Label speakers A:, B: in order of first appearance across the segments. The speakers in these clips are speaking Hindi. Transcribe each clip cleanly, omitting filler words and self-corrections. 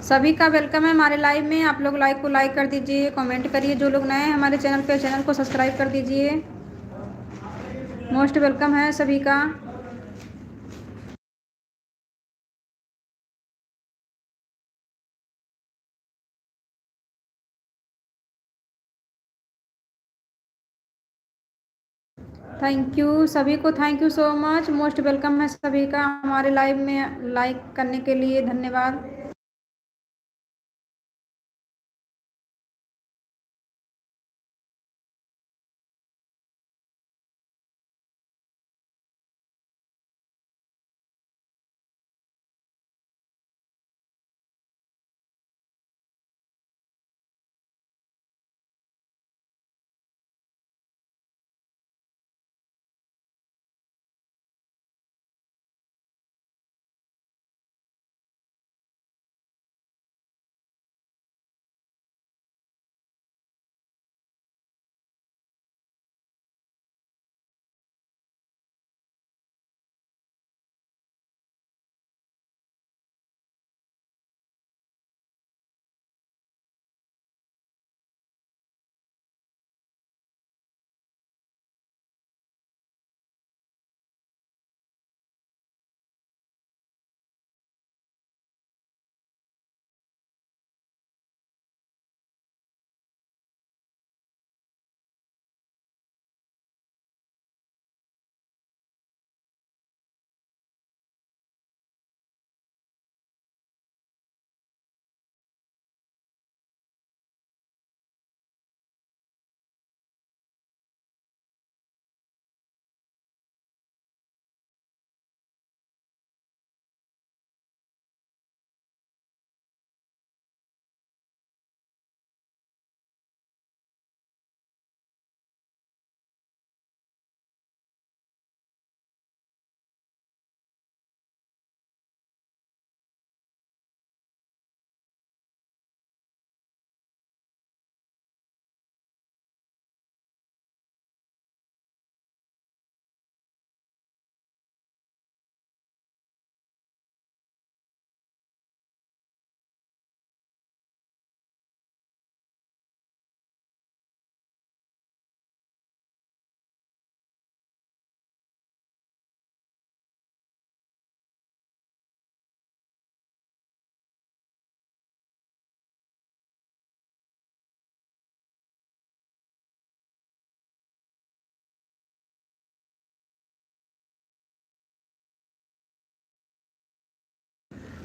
A: सभी का वेलकम है हमारे लाइव में। आप लोग लाइव को लाइक कर दीजिए, कमेंट करिए। जो लोग नए हैं हमारे चैनल पे, चैनल को सब्सक्राइब कर दीजिए। मोस्ट वेलकम है सभी का। थैंक यू सभी को, thank you so much. Most welcome है सभी का हमारे लाइव में। लाइक करने के लिए धन्यवाद।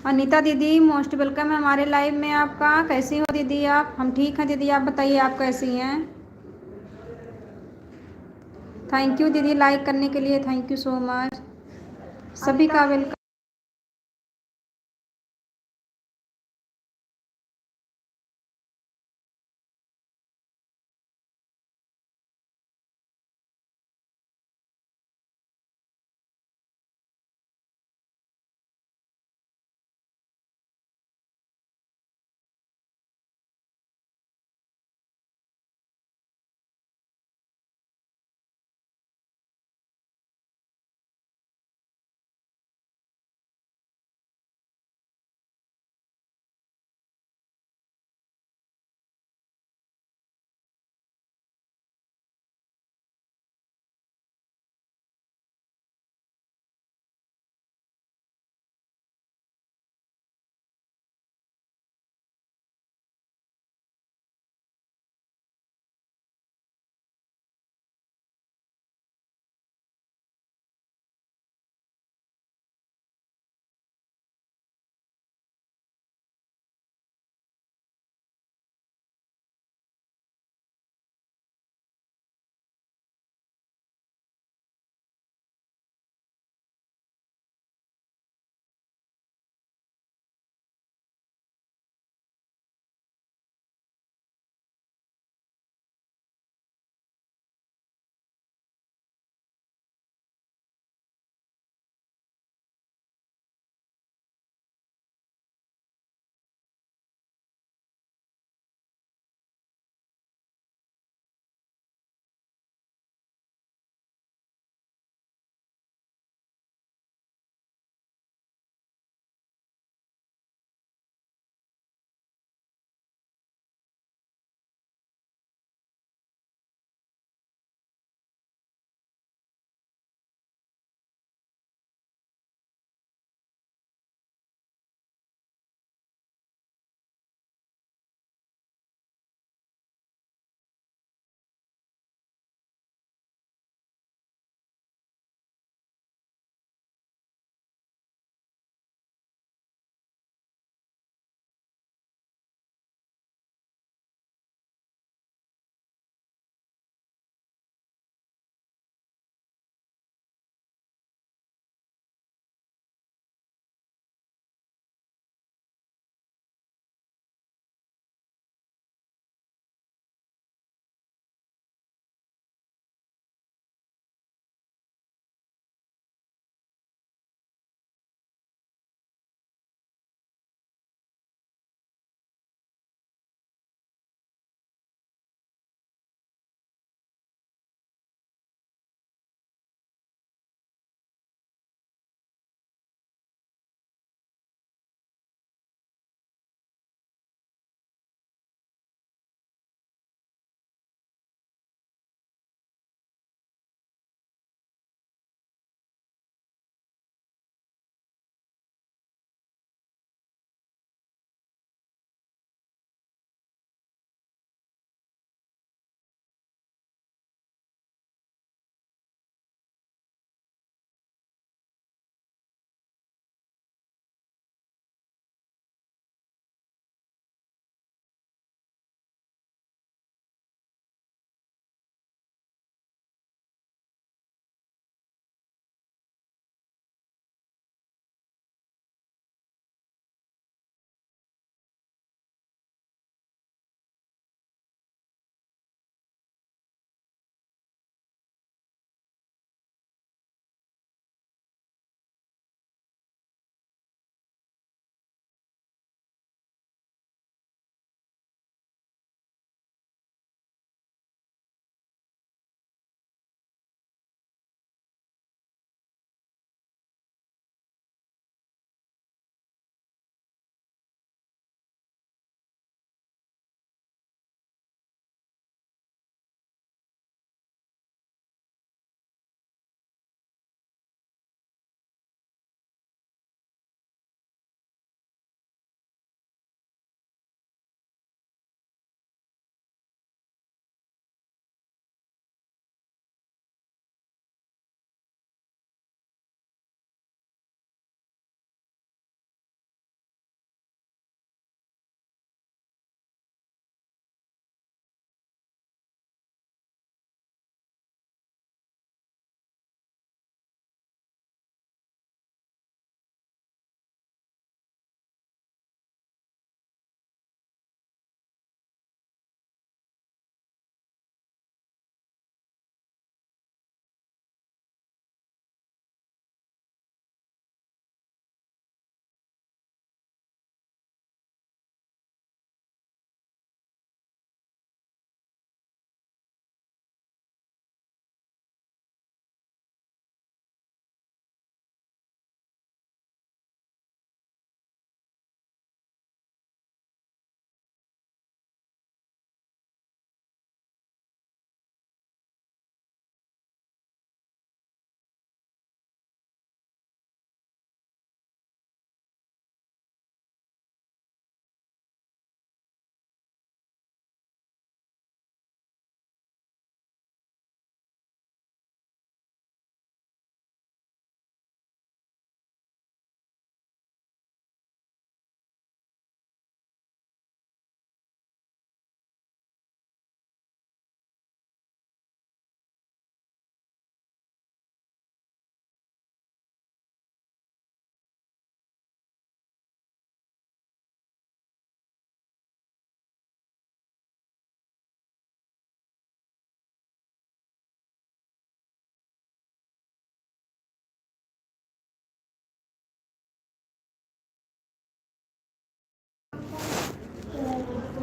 A: अनीता दीदी मोस्ट वेलकम है हमारे लाइव में आपका। कैसी हो दीदी आप? हम ठीक हैं दीदी, आप बताइए आप कैसी हैं? थैंक यू दीदी लाइक करने के लिए, थैंक यू सो मच। सभी का वेलकम।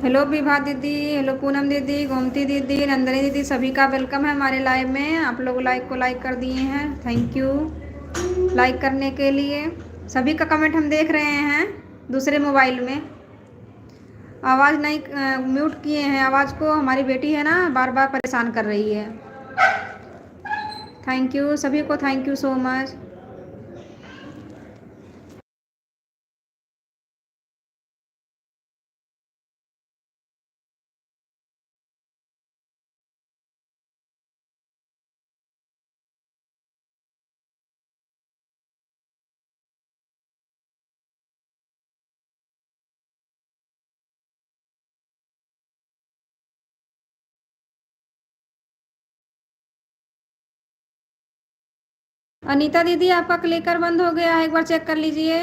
A: हेलो विभा दीदी, हेलो पूनम दीदी, गोमती दीदी, नंदनी दीदी, सभी का वेलकम है हमारे लाइव में। आप लोग लाइक को लाइक कर दिए हैं, थैंक यू लाइक करने के लिए। सभी का कमेंट हम देख रहे हैं दूसरे मोबाइल में। आवाज़ नहीं म्यूट किए हैं आवाज़ को, हमारी बेटी है ना बार बार परेशान कर रही है। थैंक यू सभी को, thank you so much. Anita दीदी आपका क्लिकर बंद हो गया है, एक बार चेक कर लीजिए।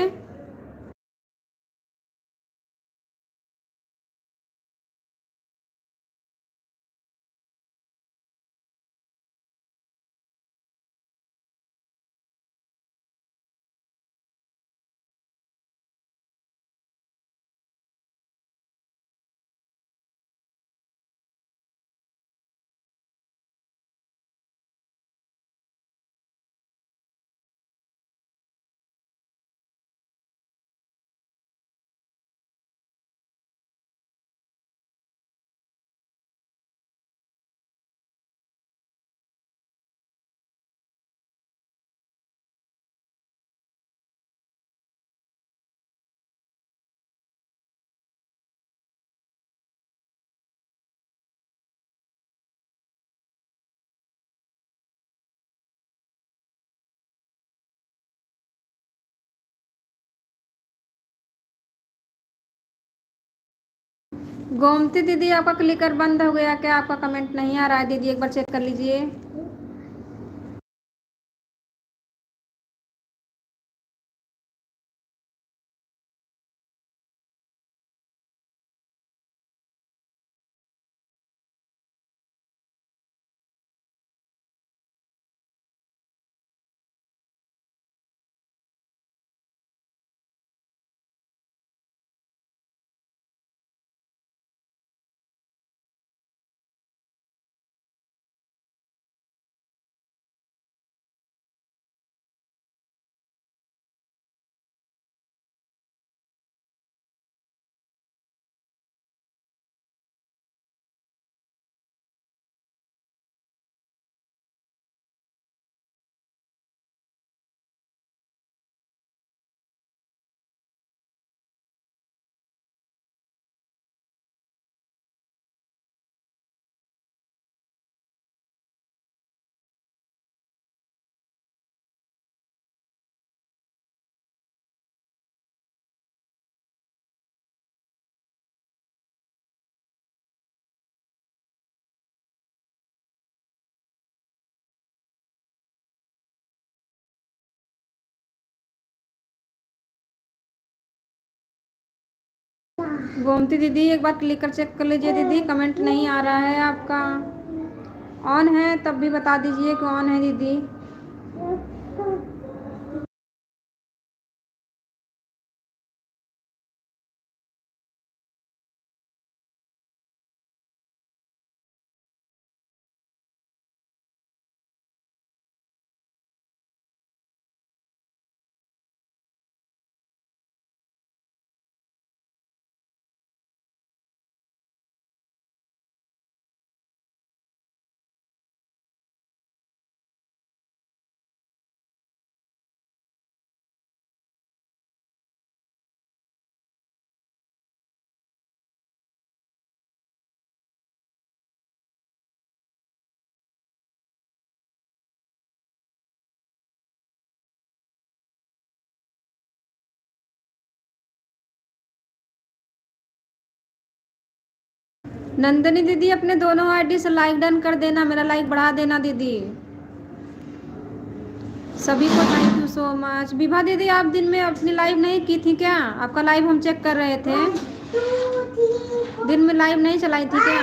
A: गोमती दीदी आपका क्लिकर बंद हो गया क्या? आपका कमेंट नहीं आ रहा है दीदी, एक बार चेक कर लीजिए। गोमती दीदी एक बार क्लिकर चेक कर लीजिए दीदी, कमेंट नहीं आ रहा है आपका। ऑन है तब भी बता दीजिए कि ऑन है दीदी। नंदनी दीदी अपने दोनों आईडी से लाइक डन कर देना, मेरा लाइक बढ़ा देना दीदी। सभी को thank you so much. Vibha दीदी आप दिन में अपनी लाइव नहीं की थी क्या? आपका लाइव हम चेक कर रहे थे, दिन में लाइव नहीं चलाई थी क्या?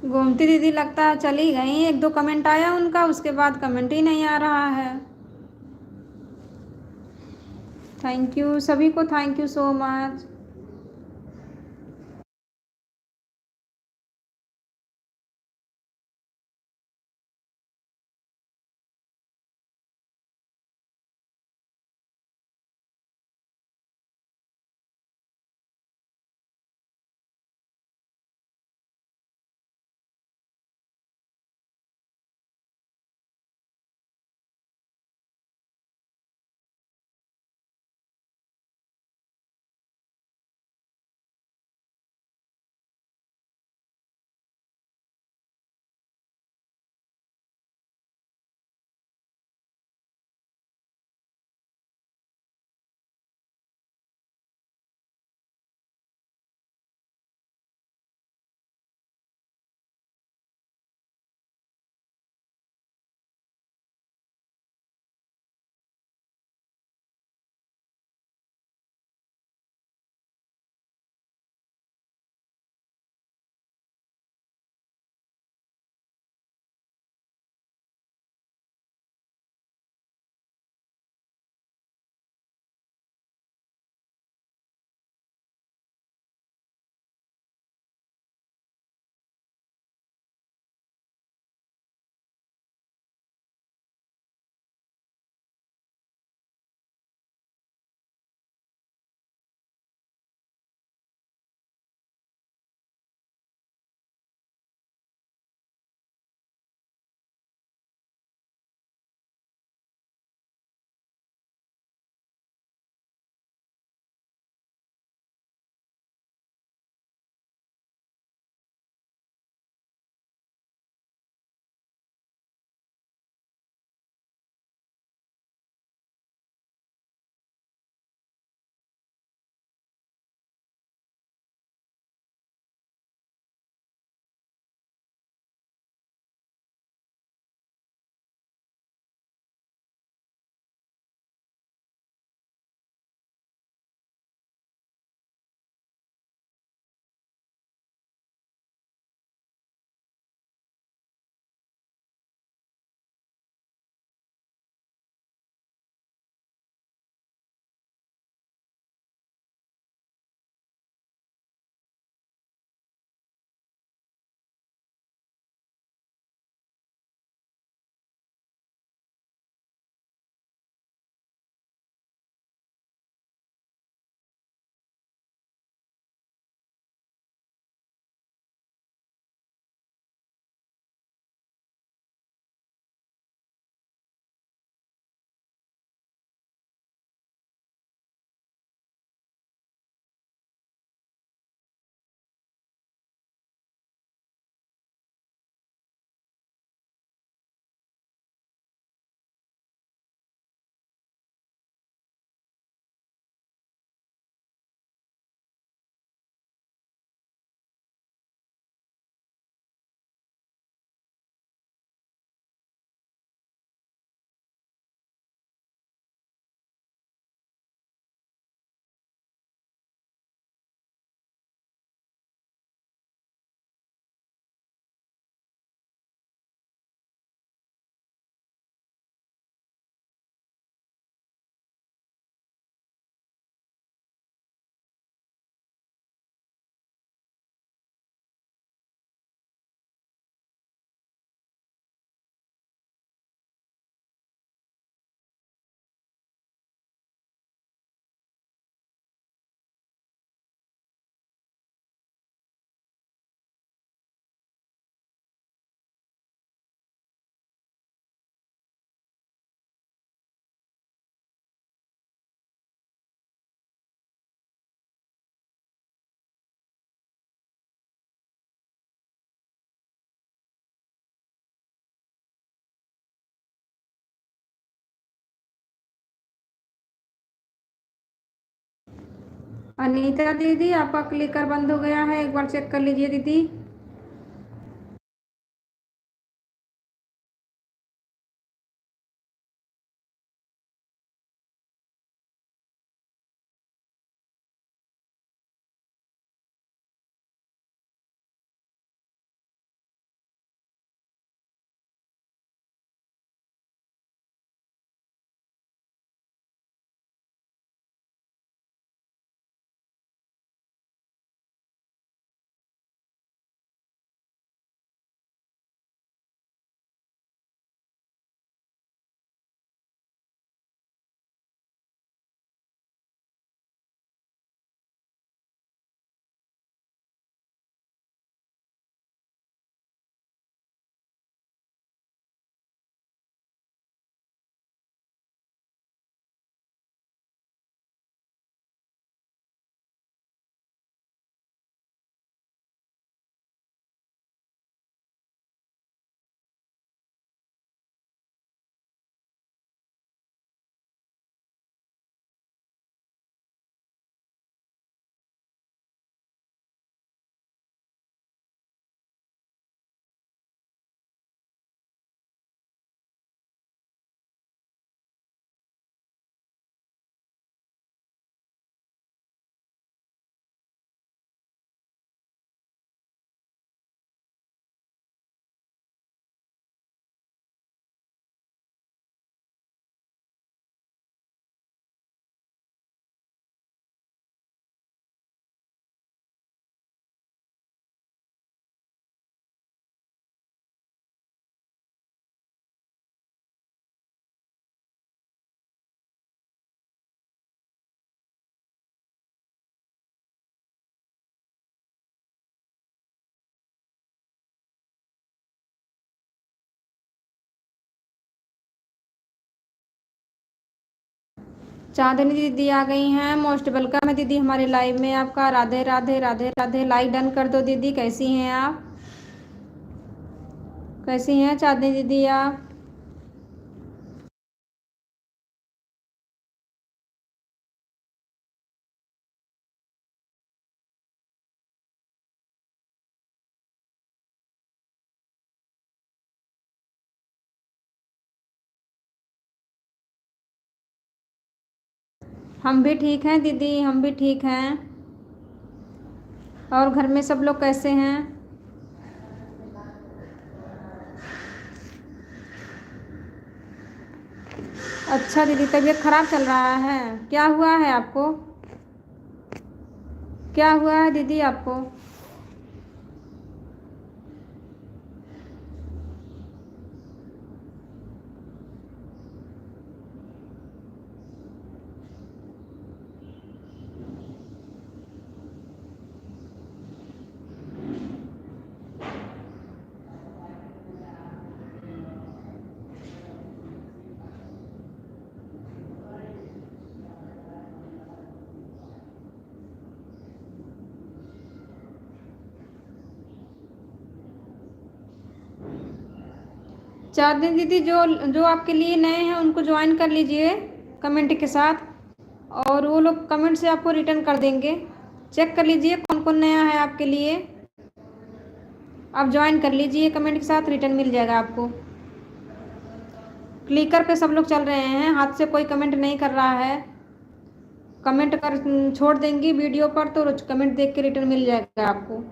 A: गोमती दीदी लगता है चली गई, एक दो कमेंट आया उनका, उसके बाद कमेंट ही नहीं आ रहा है। थैंक यू सभी को, thank you so much. Anita दीदी आपका क्लिकर बंद हो गया है, एक बार चेक कर लीजिए दीदी। चांदनी दीदी आ गई हैं, मोस्ट वेलकम है दीदी हमारे लाइव में आपका। राधे राधे राधे राधे। लाइक डन कर दो दीदी। कैसी हैं आप? कैसी हैं चांदनी दीदी आप? हम भी ठीक हैं दीदी, हम भी ठीक हैं। और घर में सब लोग कैसे हैं? अच्छा दीदी, तबीयत खराब चल रहा है? क्या हुआ है आपको? क्या हुआ है दीदी आपको? चांदनी दीदी, जो जो आपके लिए नए हैं उनको ज्वाइन कर लीजिए कमेंट के साथ, और वो लोग कमेंट से आपको रिटर्न कर देंगे। चेक कर लीजिए कौन कौन नया है आपके लिए। आप ज्वाइन कर लीजिए कमेंट के साथ, रिटर्न मिल जाएगा आपको। क्लिकर पे सब लोग चल रहे हैं, हाथ से कोई कमेंट नहीं कर रहा है। कमेंट कर छोड़ देंगी वीडियो पर तो कमेंट देख के रिटर्न मिल जाएगा आपको।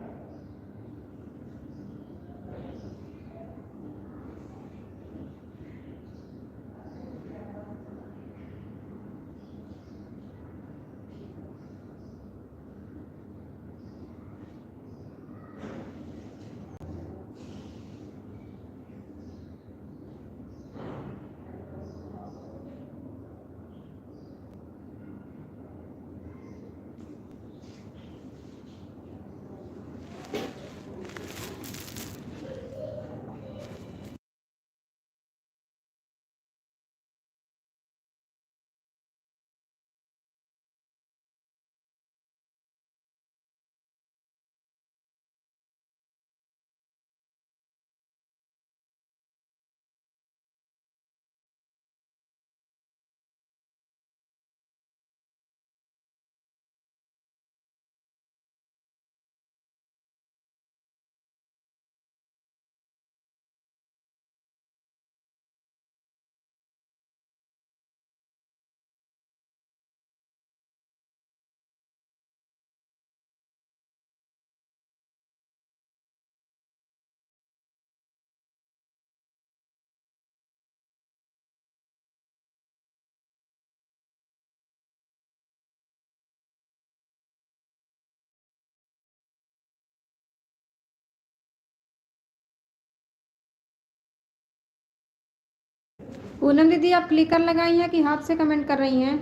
A: पूनम दीदी, आप क्लिकर लगाई हैं कि हाथ से कमेंट कर रही हैं?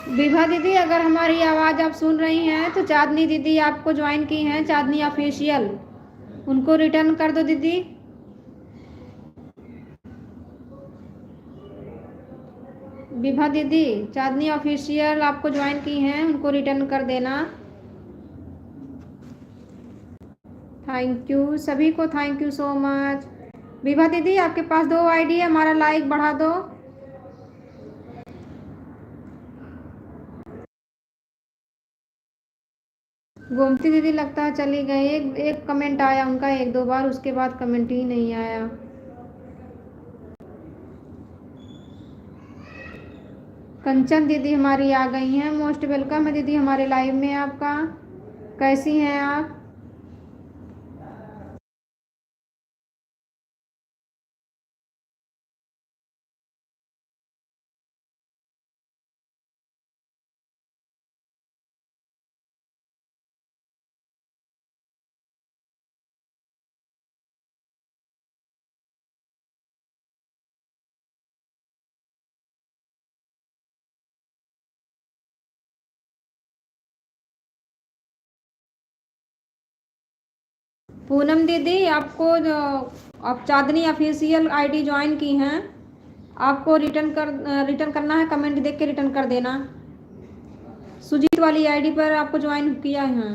A: विभा दीदी, अगर हमारी आवाज़ आप सुन रही हैं तो चांदनी दीदी आपको ज्वाइन की हैं, चांदनी ऑफिशियल, उनको रिटर्न कर दो दीदी। विभा दीदी, चांदनी ऑफिशियल आपको ज्वाइन की हैं, उनको रिटर्न कर देना। थैंक यू सभी को, thank you so much. Vibha दीदी, आपके पास 2 आईडी है, हमारा लाइक बढ़ा दो। गोमती दीदी लगता है चली गई। एक कमेंट आया उनका 1-2 बार, उसके बाद कमेंट ही नहीं आया। कंचन दीदी हमारी आ गई हैं, मोस्ट वेलकम है दीदी हमारे लाइव में आपका। कैसी हैं आप? पूनम दीदी, आपको जो आप चांदनी ऑफिशियल आईडी ज्वाइन की हैं, आपको रिटर्न करना है, कमेंट देख के रिटर्न कर देना। सुजीत वाली आईडी पर आपको ज्वाइन किया है।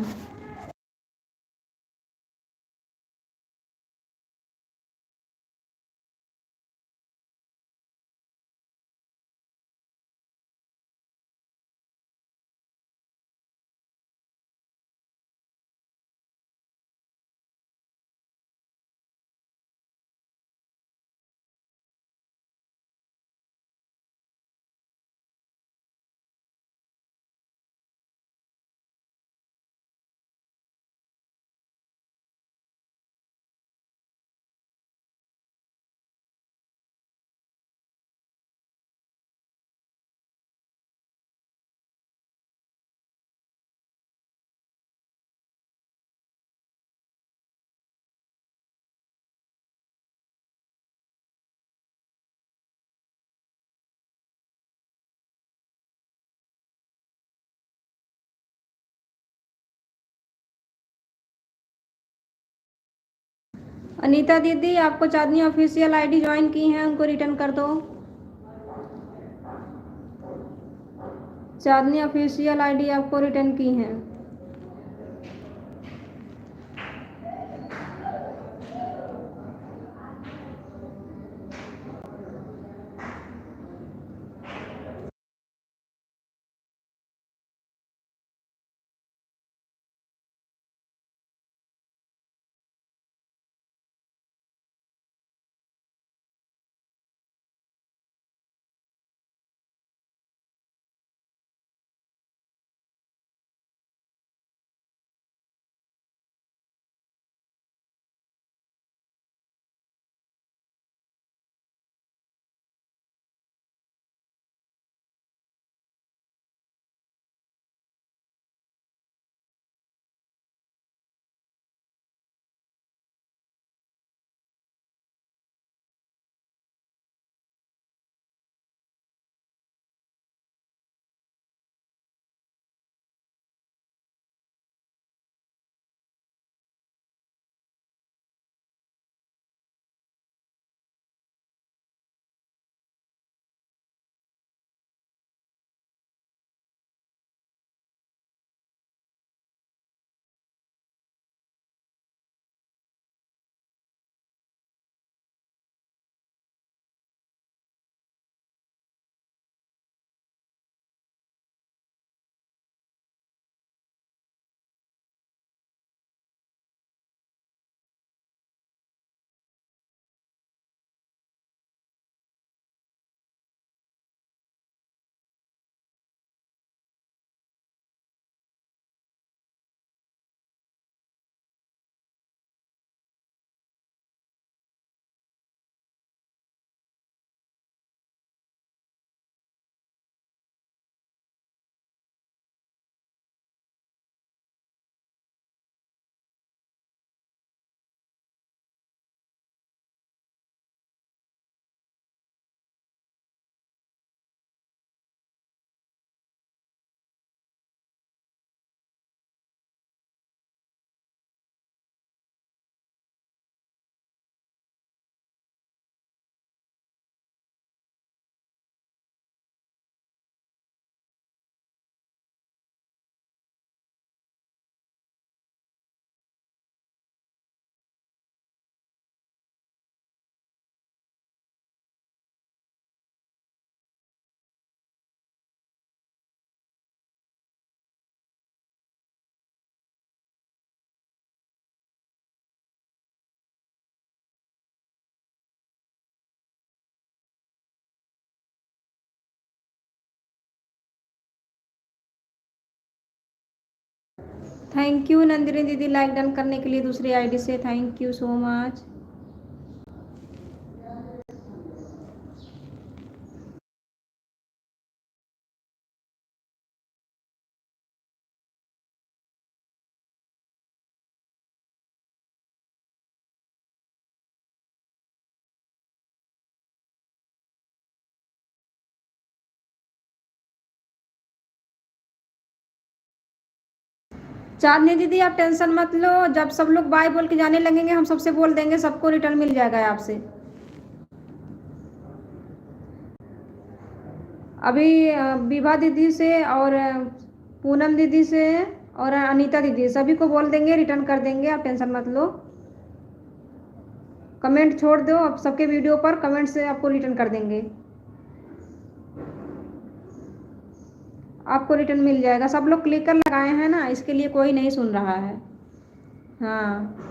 A: अनीता दीदी, आपको चांदनी ऑफिशियल आईडी ज्वाइन की हैं, उनको रिटर्न कर दो। चांदनी ऑफिशियल आईडी आपको रिटर्न की है। थैंक यू नंदिनी दीदी, लाइक डन करने के लिए दूसरी आईडी से। Thank you so much. Chandni दीदी आप टेंशन मत लो, जब सब लोग बाय बोल के जाने लगेंगे हम सबसे बोल देंगे, सबको रिटर्न मिल जाएगा आपसे। अभी विभा दीदी से और पूनम दीदी से और अनीता दीदी सभी को बोल देंगे, रिटर्न कर देंगे, आप टेंशन मत लो। कमेंट छोड़ दो, अब सबके वीडियो पर कमेंट से आपको रिटर्न कर देंगे, आपको रिटर्न मिल जाएगा। सब लोग क्लिकर लगाए हैं ना, इसके लिए कोई नहीं सुन रहा है। हाँ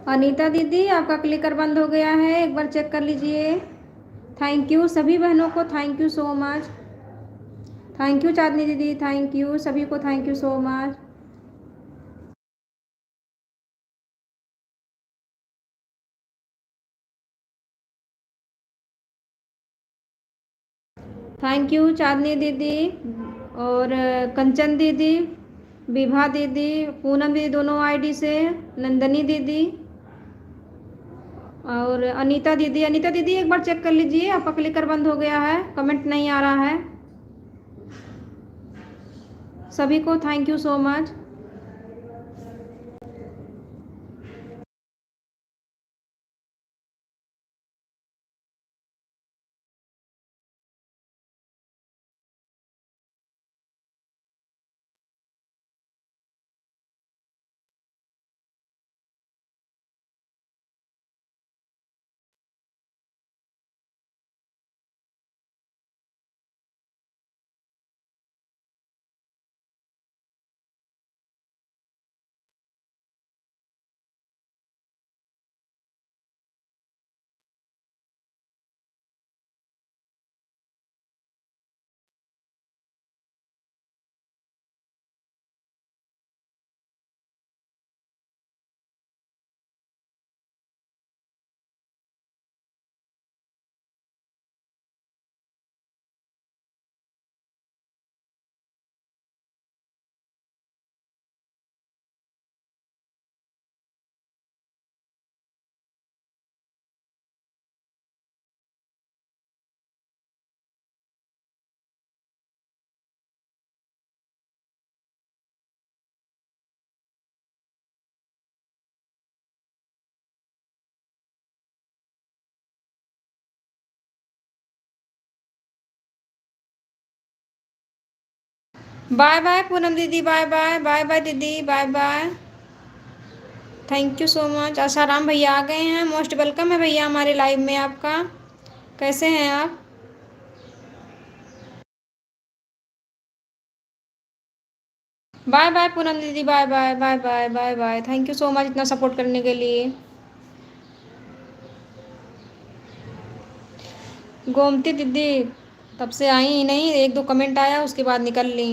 A: अनीता दीदी आपका क्लिकर बंद हो गया है, एक बार चेक कर लीजिए। थैंक यू सभी बहनों को, thank you so much. Thank you Chandni दीदी, थैंक यू सभी को, thank you so much. Thank you Chandni दीदी और कंचन दीदी, विभा दीदी, पूनम दीदी दोनों आईडी से, नंदनी दीदी और अनीता दीदी। अनीता दीदी एक बार चेक कर लीजिए, आपका क्लिकर बंद हो गया है, कमेंट नहीं आ रहा है। सभी को thank you so much. Bye bye Poonam दीदी, बाय बाय, बाय बाय दीदी, bye bye. Thank you so much. Asaram भैया आ गए हैं, मोस्ट वेलकम है भैया हमारे लाइव में आपका। कैसे हैं आप? बाय बाय पूनम दीदी, bye bye, bye bye, bye bye. Thank you so much इतना सपोर्ट करने के लिए। गोमती दीदी तब से आई ही नहीं, एक दो कमेंट आया उसके बाद निकल ली।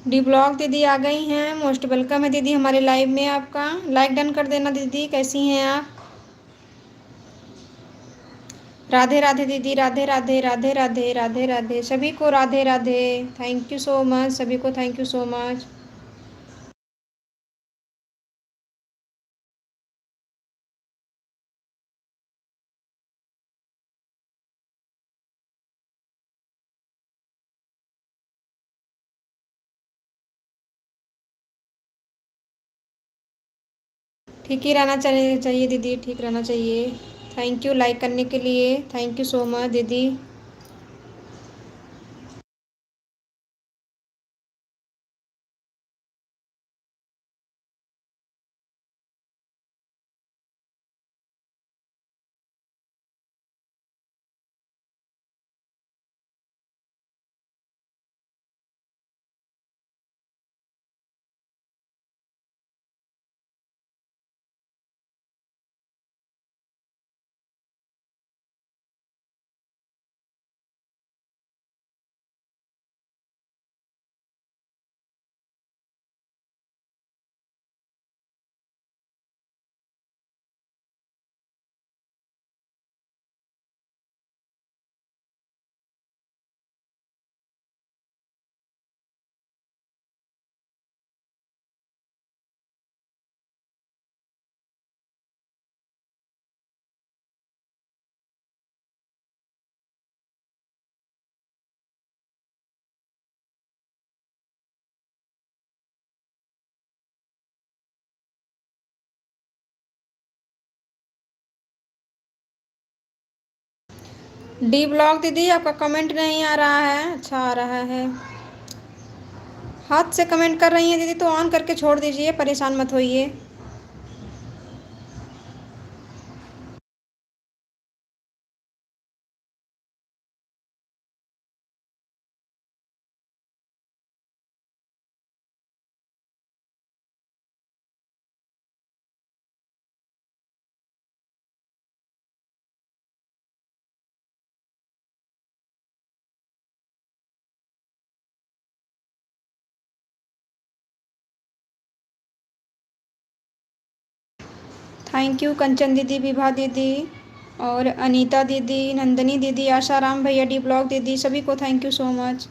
A: डी ब्लॉग दीदी आ गई हैं, मोस्ट वेलकम है दीदी हमारे लाइव में आपका। लाइक डन कर देना दीदी, कैसी हैं आप? राधे राधे दीदी, राधे राधे, राधे राधे, राधे राधे सभी को, Radhe Radhe. Thank you so much सभी को, थैंक यू सो मच। ठीक ही रहना चाहिए दीदी, ठीक रहना चाहिए। थैंक यू लाइक करने के लिए, थैंक यू सो मच दीदी। डी ब्लॉग दीदी आपका कमेंट नहीं आ रहा है। अच्छा आ रहा है, हाथ से कमेंट कर रही हैं दीदी तो ऑन करके छोड़ दीजिए, परेशान मत होइए। थैंक यू कंचन दीदी, विभा दीदी और अनीता दीदी, नंदनी दीदी, आशाराम भैया, डी ब्लॉग दीदी, सभी को thank you so much.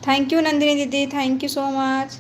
A: Thank you Nandini दीदी, thank you so much.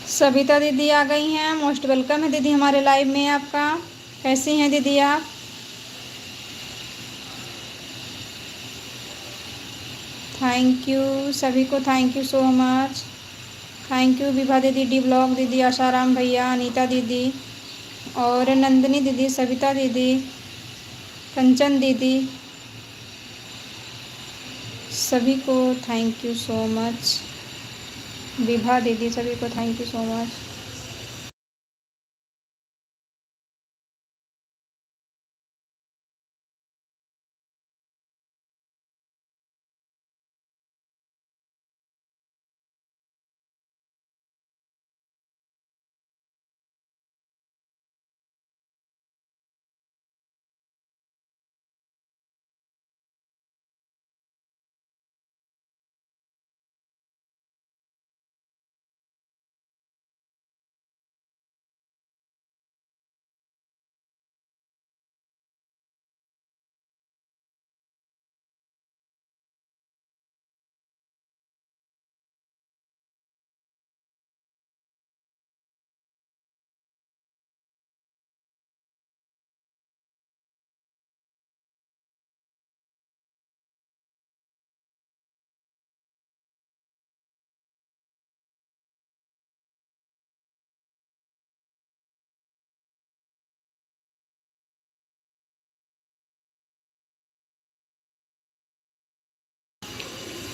A: Savita दीदी आ गई हैं, मोस्ट वेलकम है दीदी हमारे लाइव में आपका। कैसी हैं दीदी आप? थैंक यू सभी को, thank you so much. Thank you Vibha दीदी, डी ब्लॉग दीदी, आशाराम भैया, अनीता दीदी और नंदिनी दीदी, सविता दीदी, कंचन दीदी, सभी को thank you so much. Vibha दीदी, सभी को thank you so much.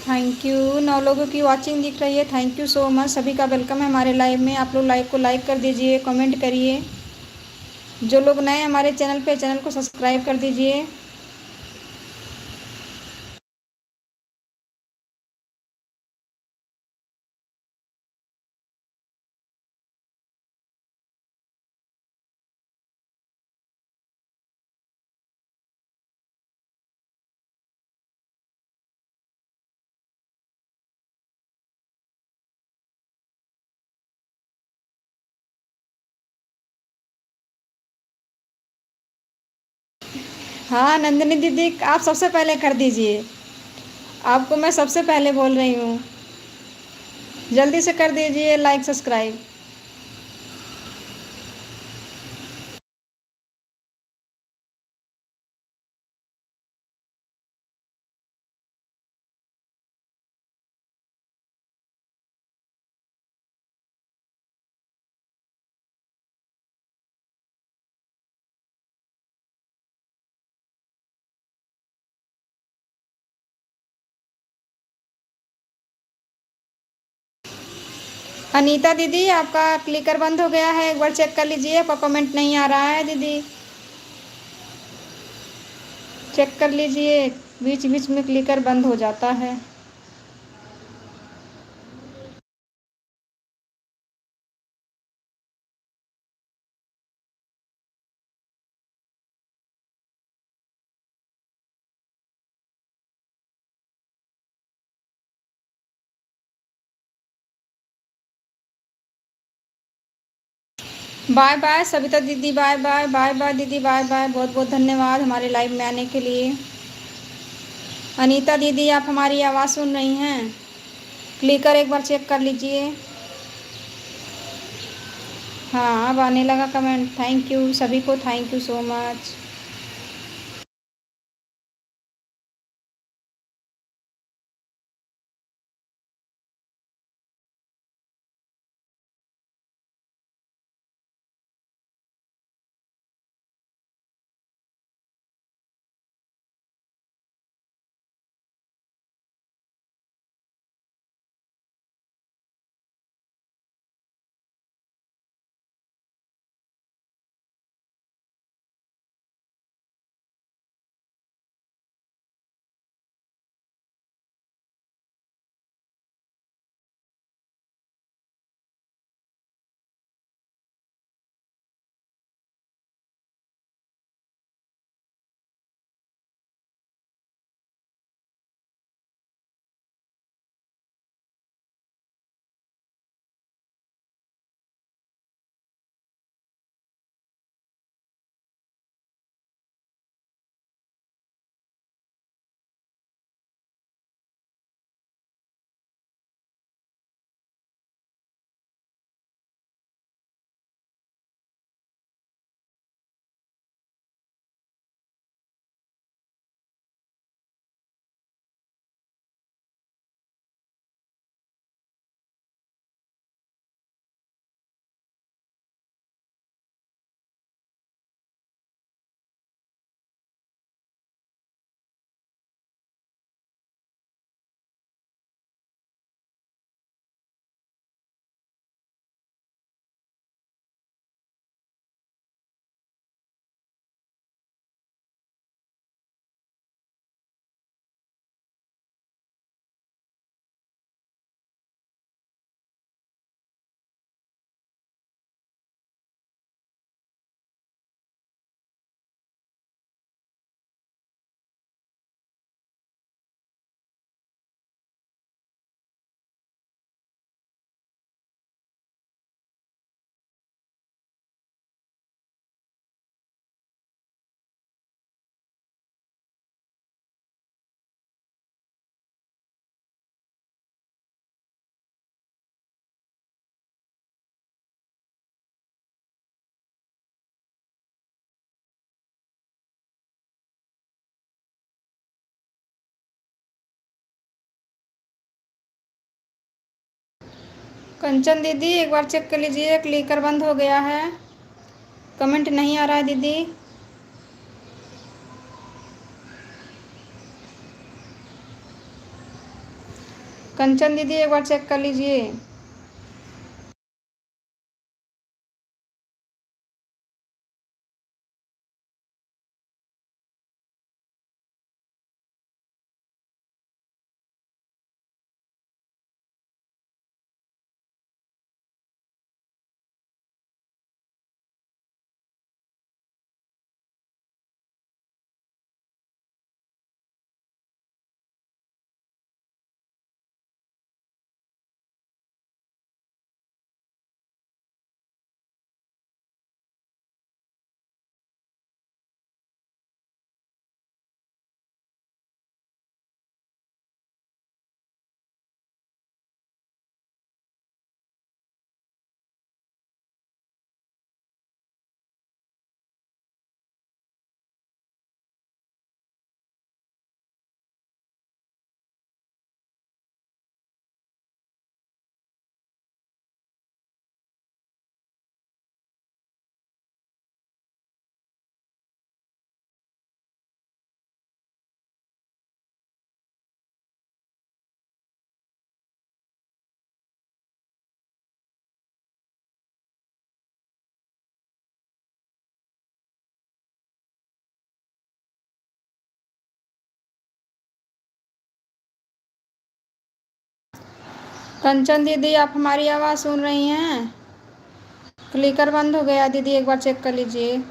A: Thank you. 9 लोगों की वॉचिंग दिख रही है, थैंक यू सो मच। सभी का वेलकम है हमारे लाइव में। आप लोग लाइव को लाइक कर दीजिए, कमेंट करिए। जो लोग नए हमारे चैनल पे, चैनल को सब्सक्राइब कर दीजिए। हाँ नंदिनी दीदी, आप सबसे पहले कर दीजिए। आपको मैं सबसे पहले बोल रही हूँ, जल्दी से कर दीजिए लाइक सब्सक्राइब। अनीता दीदी, आपका क्लिकर बंद हो गया है, एक बार चेक कर लीजिए। आपका कमेंट नहीं आ रहा है दीदी, चेक कर लीजिए। बीच बीच में क्लिकर बंद हो जाता है। बाय बाय सविता दीदी, बाय बाय। बाय बाय दीदी, बाय बाय। बहुत बहुत धन्यवाद हमारे लाइव में आने के लिए। अनीता दीदी, आप हमारी आवाज़ सुन रही हैं? क्लिकर एक बार चेक कर लीजिए। हाँ अब आने लगा कमेंट। थैंक यू सभी को, थैंक यू सो मच। कंचन दीदी, एक बार चेक कर लीजिए, क्लिकर बंद हो गया है, कमेंट नहीं आ रहा है दीदी। कंचन दीदी एक बार चेक कर लीजिए। कंचन दीदी आप हमारी आवाज़ सुन रही हैं? क्लिकर बंद हो गया दीदी, एक बार चेक कर लीजिए।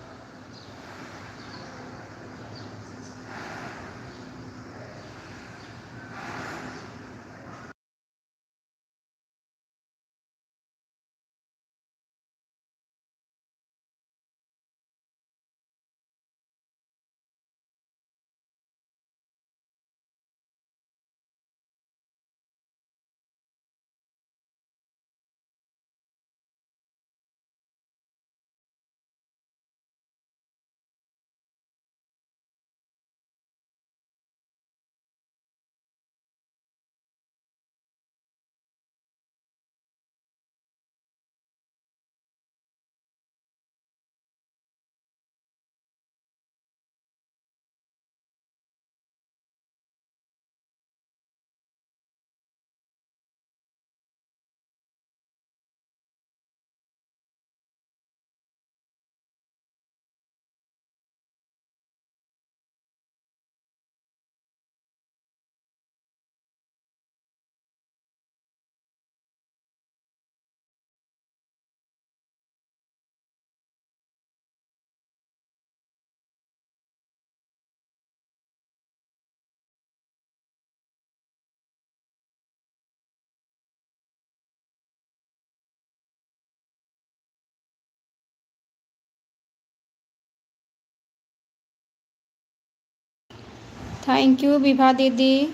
A: थैंक यू विभा दीदी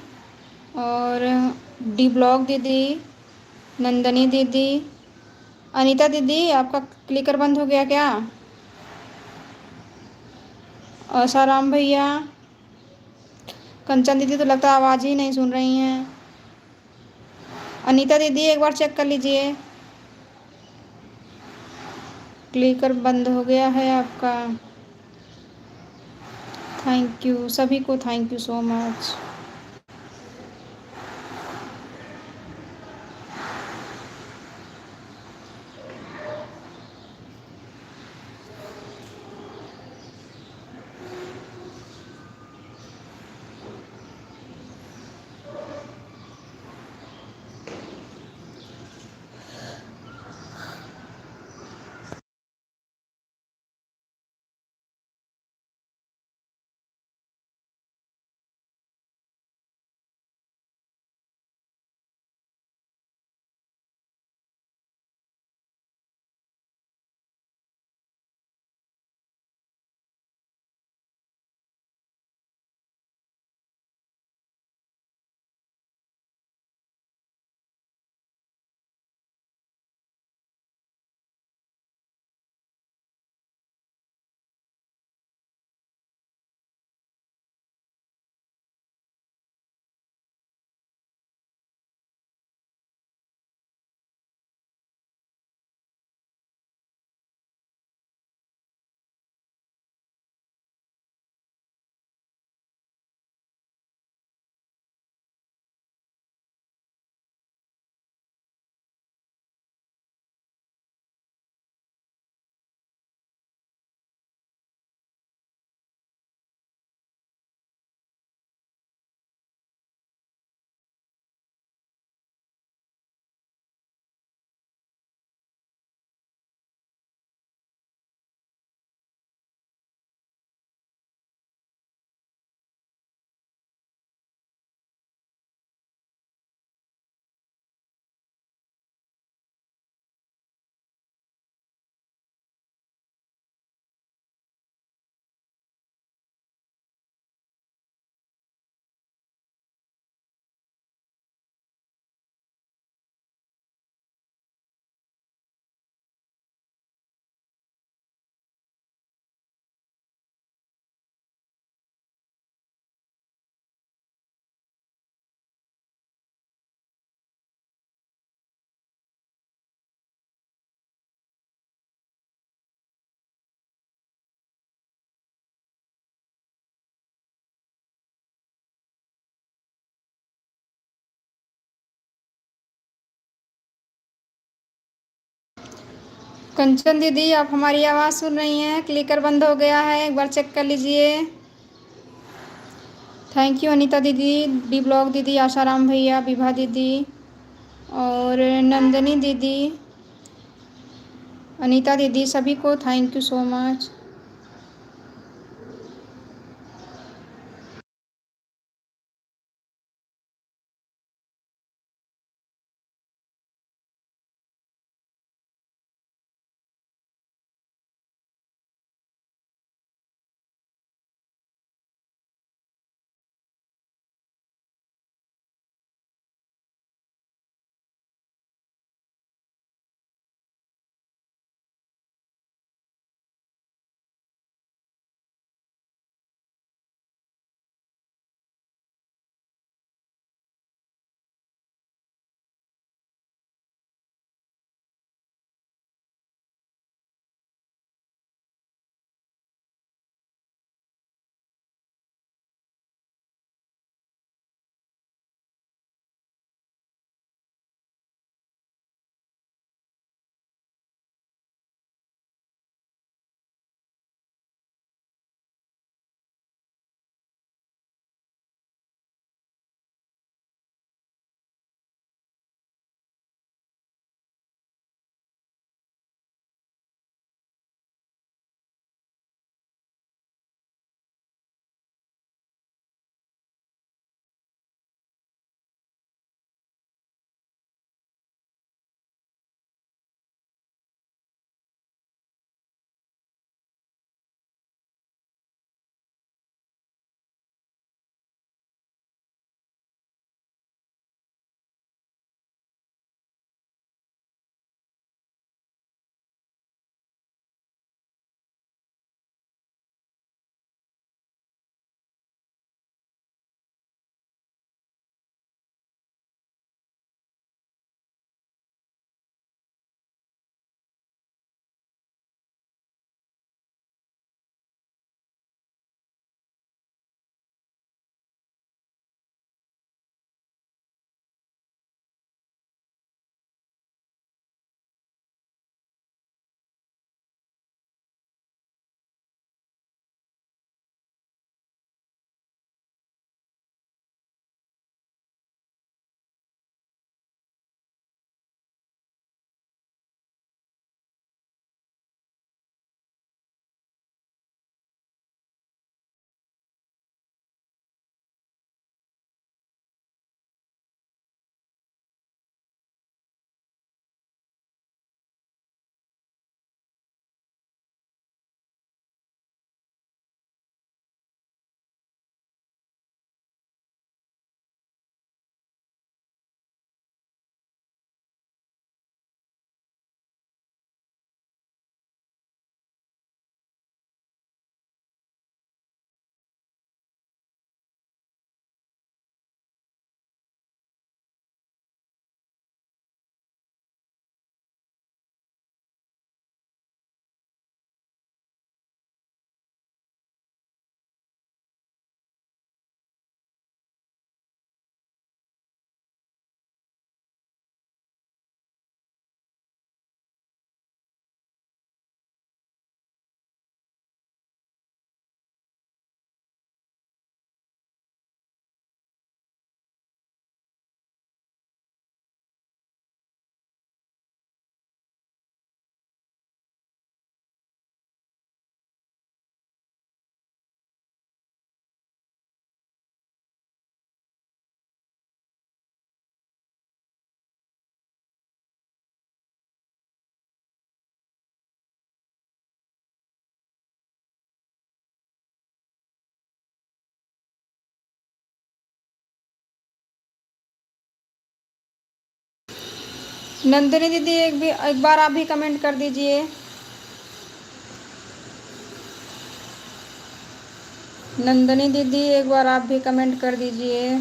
A: और डी ब्लॉग दीदी, नंदनी दीदी, अनीता दीदी आपका क्लिकर बंद हो गया क्या? आसाराम भैया, कंचन दीदी तो लगता है आवाज़ ही नहीं सुन रही हैं। अनीता दीदी एक बार चेक कर लीजिए, क्लिकर बंद हो गया है आपका। थैंक यू सभी को, थैंक यू सो मच। कंचन दीदी, आप हमारी आवाज़ सुन रही हैं? क्लिकर बंद हो गया है, एक बार चेक कर लीजिए। थैंक यू अनीता दीदी, डी ब्लॉग दीदी, आशाराम भैया, विभा दीदी और नंदनी दीदी, अनीता दीदी, सभी को thank you so much. Nandini दीदी, एक बार आप भी कमेंट कर दीजिए। नंदिनी दीदी, एक बार आप भी कमेंट कर दीजिए।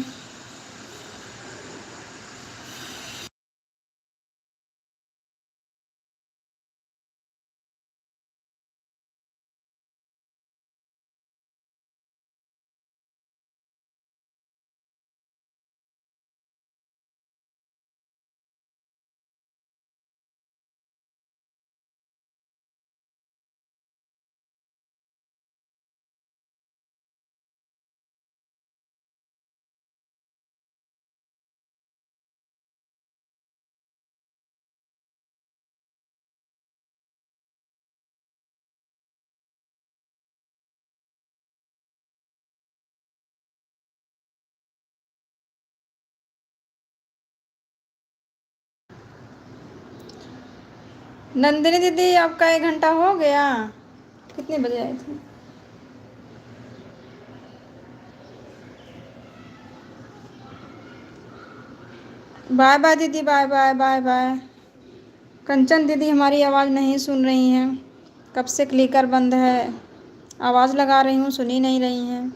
A: नंदिनी दीदी आपका 1 घंटा हो गया? कितने बजे आए थे? बाय बाय दीदी, बाय बाय बाय बाय। कंचन दीदी हमारी आवाज़ नहीं सुन रही हैं, कब से क्लिकर बंद है, आवाज़ लगा रही हूँ सुन ही नहीं रही हैं।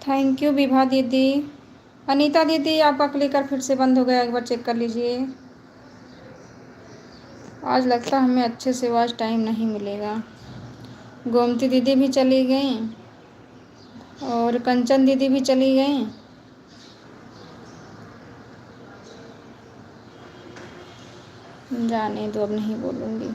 A: थैंक यू विभा दीदी। अनीता दीदी आपका क्लिकर फिर से बंद हो गया, एक बार चेक कर लीजिए। आज लगता है हमें अच्छे से वॉच टाइम नहीं मिलेगा। गोमती दीदी भी चली गई और कंचन दीदी भी चली गई। जाने दो, अब नहीं बोलूँगी।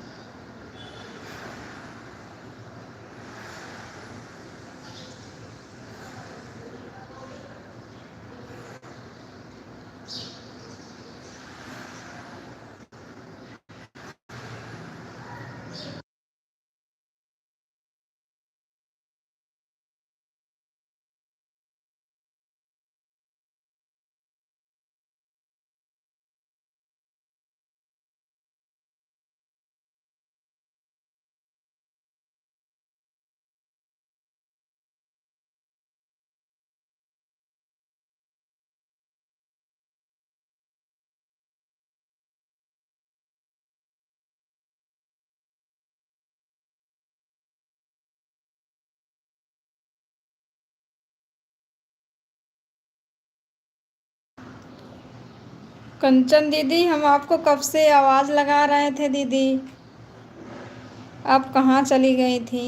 A: कंचन दीदी हम आपको कब से आवाज़ लगा रहे थे दीदी, आप कहाँ चली गई थी?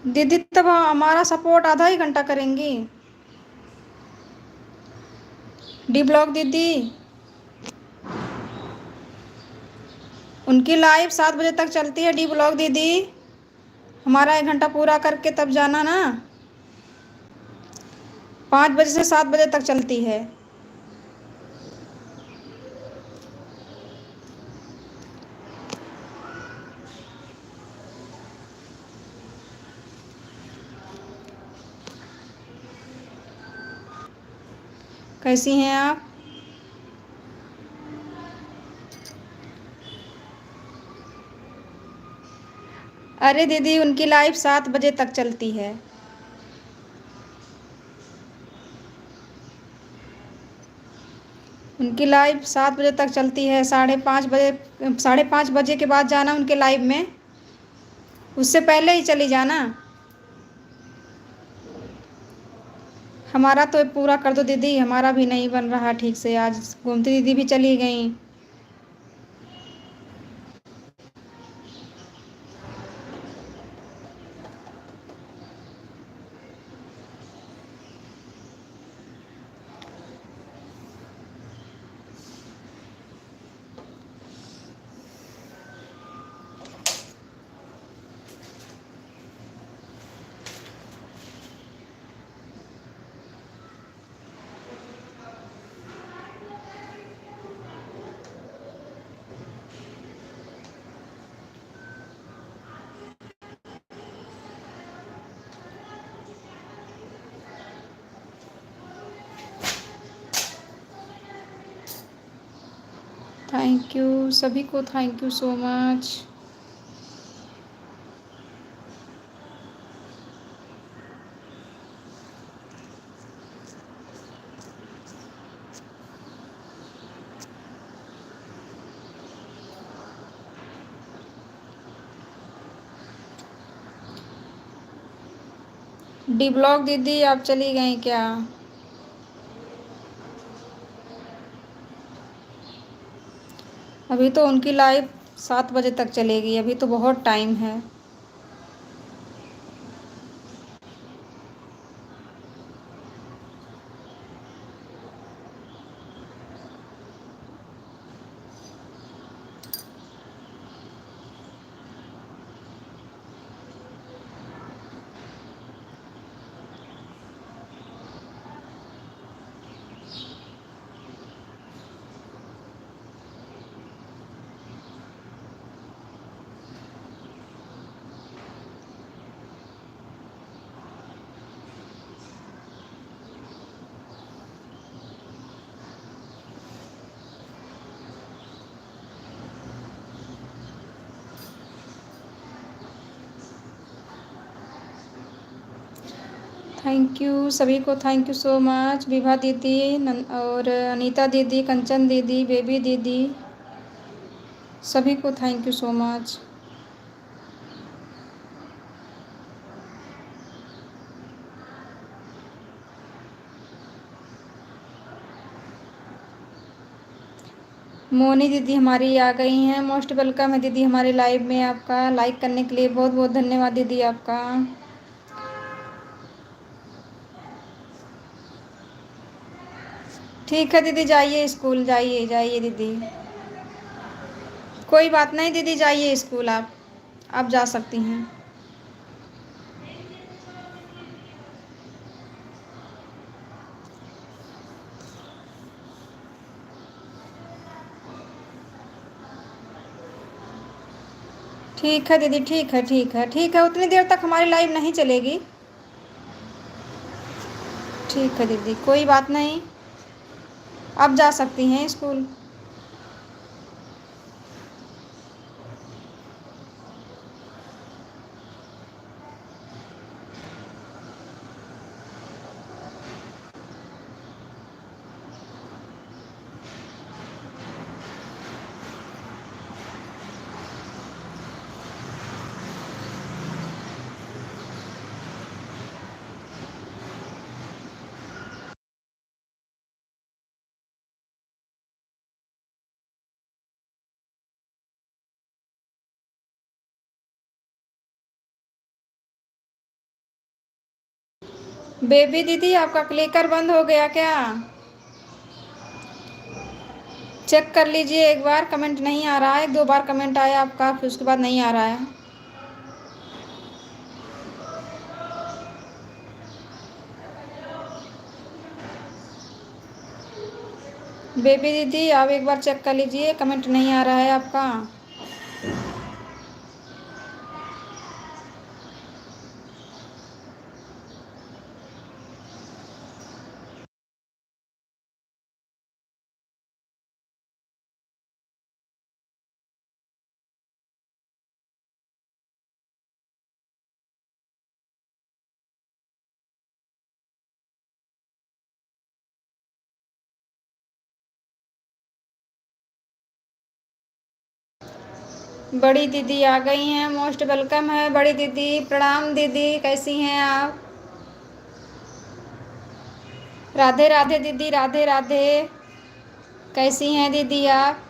A: दीदी तब हमारा सपोर्ट आधा ही घंटा करेंगी। डी ब्लॉक दीदी, उनकी लाइव 7 बजे तक चलती है डी ब्लॉक दीदी। हमारा 1 घंटा पूरा करके तब जाना ना। 5 बजे से 7 बजे तक चलती है। कैसी हैं आप? अरे दीदी उनकी लाइव 7 बजे तक चलती है। उनकी लाइव 7 बजे तक चलती है। 5:30 बजे, 5:30 बजे के बाद जाना उनके लाइव में। उससे पहले ही चली जाना। हमारा तो पूरा कर दो दीदी, हमारा भी नहीं बन रहा ठीक से। आज गोमती दीदी भी चली गई। थैंक यू सभी को, thank you so much. D block दीदी आप चली गई क्या? अभी तो उनकी लाइव 7 बजे तक चलेगी, अभी तो बहुत टाइम है। थैंक यू सभी को, thank you so much. Vibha दीदी और अनीता दीदी, कंचन दीदी, बेबी दीदी, सभी को thank you so much. Moni दीदी हमारी आ गई हैं। मोस्ट वेलकम है दीदी हमारे लाइव में। आपका लाइक करने के लिए बहुत बहुत धन्यवाद दीदी आपका। ठीक है दीदी, जाइए स्कूल, जाइए जाइए दीदी। कोई बात नहीं दीदी, जाइए स्कूल आप जा सकती हैं। ठीक है दीदी, ठीक है ठीक है ठीक है, उतनी देर तक हमारी लाइव नहीं चलेगी। ठीक है दीदी, कोई बात नहीं, आप जा सकती हैं स्कूल। बेबी दीदी आपका क्लिकर बंद हो गया क्या? चेक कर लीजिए एक बार, कमेंट नहीं आ रहा है। एक दो बार कमेंट आया आपका, फिर उसके बाद नहीं आ रहा है। बेबी दीदी आप एक बार चेक कर लीजिए, कमेंट नहीं आ रहा है आपका। बड़ी दीदी आ गई हैं, मोस्ट वेलकम है बड़ी दीदी। प्रणाम दीदी, कैसी हैं आप? राधे राधे दीदी, राधे राधे। कैसी हैं दीदी आप?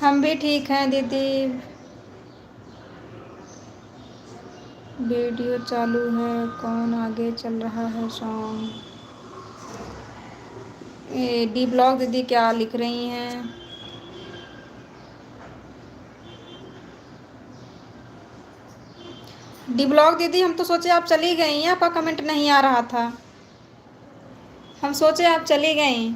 A: हम भी ठीक हैं दीदी। वीडियो चालू है, कौन आगे चल रहा है सॉन्ग? ये डी ब्लॉग दीदी क्या लिख रही हैं? डी ब्लॉग दीदी हम तो सोचे आप चली गई हैं, आपका कमेंट नहीं आ रहा था। हम सोचे आप चली गई।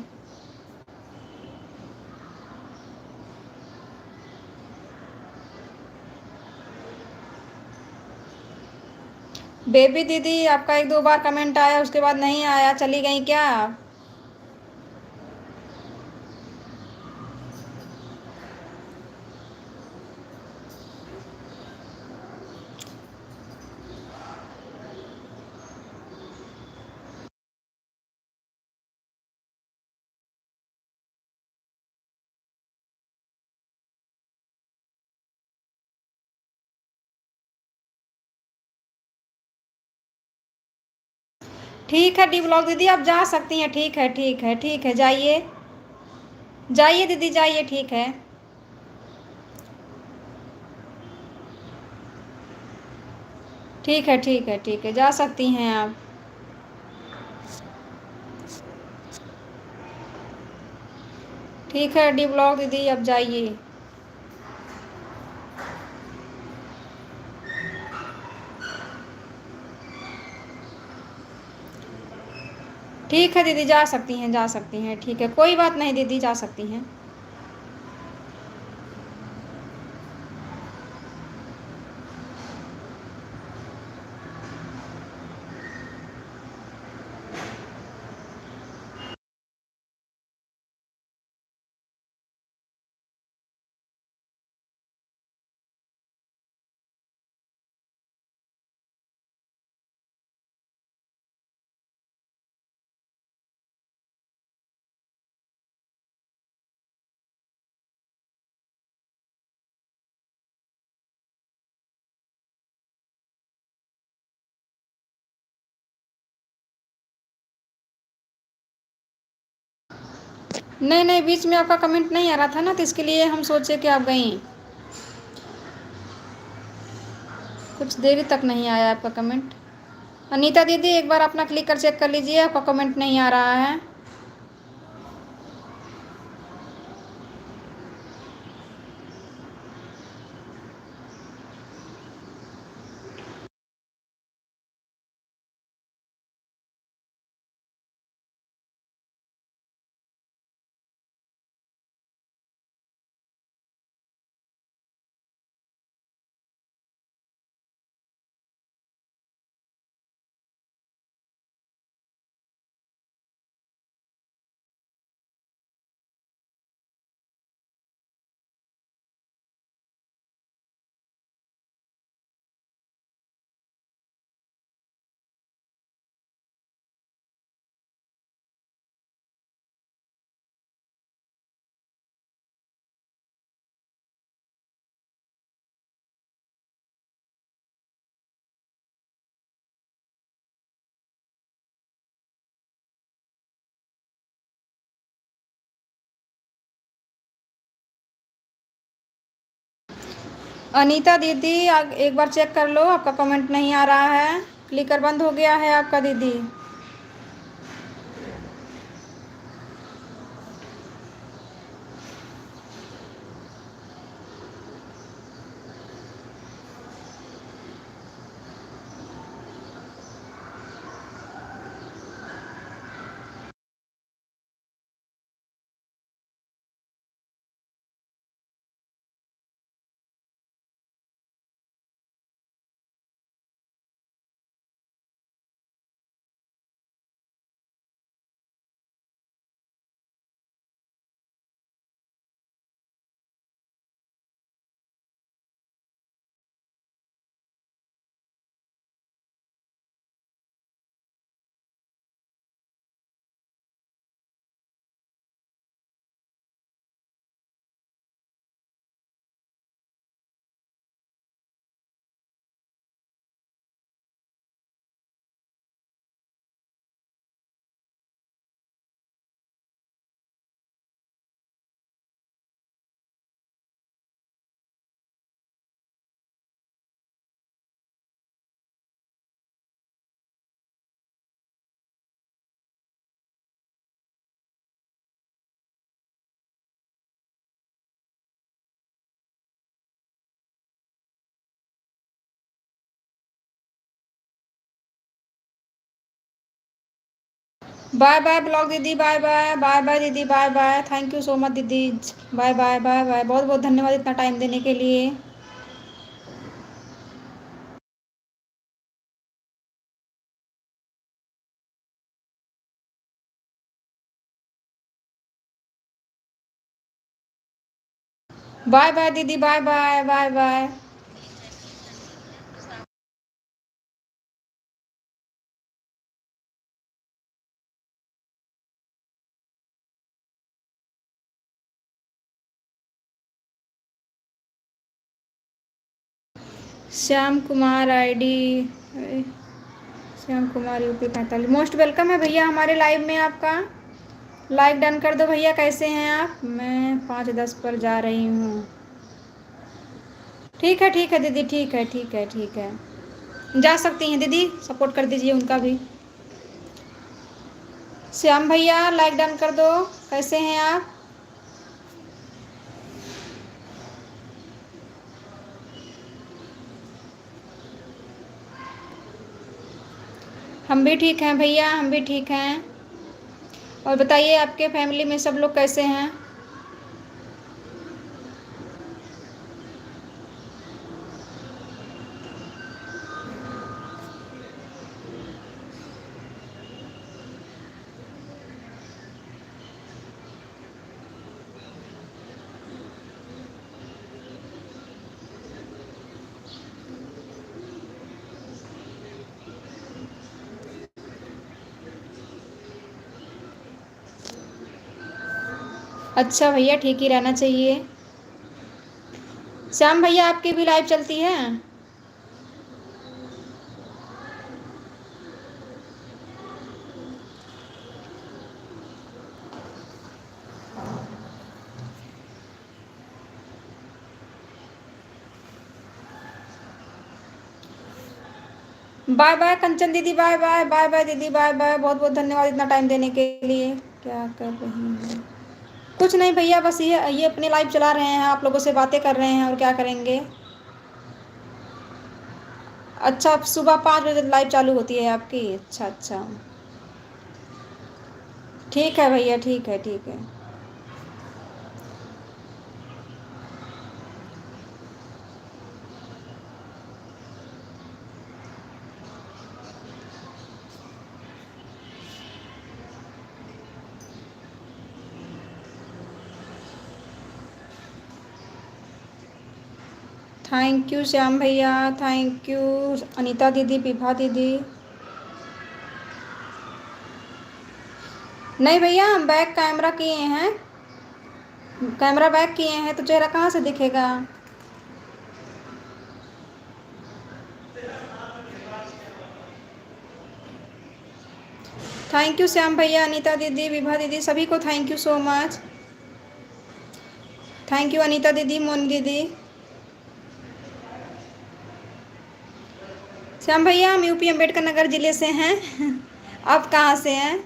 A: बेबी दीदी आपका एक दो बार कमेंट आया, उसके बाद नहीं आया, चली गई क्या आप? ठीक है डी ब्लॉग दीदी आप जा सकती हैं, ठीक है ठीक है ठीक है, जाइए जाइए दीदी जाइए, ठीक है। ठीक है ठीक है ठीक है, जा सकती हैं आप। ठीक है डी ब्लॉग दीदी अब जाइए। ठीक है दीदी जा सकती हैं, जा सकती हैं, ठीक है, कोई बात नहीं दीदी, जा सकती हैं। नहीं नहीं, बीच में आपका कमेंट नहीं आ रहा था ना, तो इसके लिए हम सोचे कि आप गई। कुछ देर तक नहीं आया आपका कमेंट। अनीता दीदी एक बार अपना क्लिक कर चेक कर लीजिए, आपका कमेंट नहीं आ रहा है। अनीता दीदी एक बार चेक कर लो, आपका कमेंट नहीं आ रहा है, क्लिकर बंद हो गया है आपका दीदी। बाय बाय ब्लॉग दीदी, बाय बाय, बाय बाय दीदी, bye bye, thank you so much दीदी, बाय बाय बाय बाय, बहुत बहुत धन्यवाद इतना टाइम देने के लिए। बाय बाय दीदी, bye bye bye bye. Shyam Kumar ID, Shyam Kumar UP 45, most welcome है भैया हमारे लाइव में आपका। लाइक डन कर दो भैया, कैसे हैं आप? मैं 5:10 पर जा रही हूँ। ठीक है दीदी, ठीक है ठीक है ठीक है, जा सकती हैं दीदी, सपोर्ट कर दीजिए उनका भी। श्याम भैया लाइक डन कर दो, कैसे हैं आप? हम भी ठीक हैं भैया, हम भी ठीक हैं। और बताइए आपके फैमिली में सब लोग कैसे हैं? अच्छा भैया, ठीक ही रहना चाहिए। श्याम भैया आपकी भी लाइव चलती है? बाय बाय कंचन दीदी, बाय बाय, बाय बाय दीदी, बाय बाय, बहुत बहुत धन्यवाद इतना टाइम देने के लिए। क्या कर रही हैं? कुछ नहीं भैया, बस ये अपनी लाइव चला रहे हैं, आप लोगों से बातें कर रहे हैं, और क्या करेंगे। अच्छा, सुबह 5 बजे लाइव चालू होती है आपकी? अच्छा अच्छा, ठीक है भैया, ठीक है ठीक है। थैंक यू श्याम भैया, थैंक यू अनीता दीदी, विभा दीदी। नहीं भैया, हम बैक कैमरा किए हैं, कैमरा बैक किए हैं, तो चेहरा कहाँ से दिखेगा? थैंक यू श्याम भैया, अनीता दीदी, विभा दीदी, सभी को thank you so much. Thank you Anita दीदी, मोनी दीदी। श्याम भैया हम यूपी अम्बेडकर नगर जिले से हैं। आप कहाँ से हैं?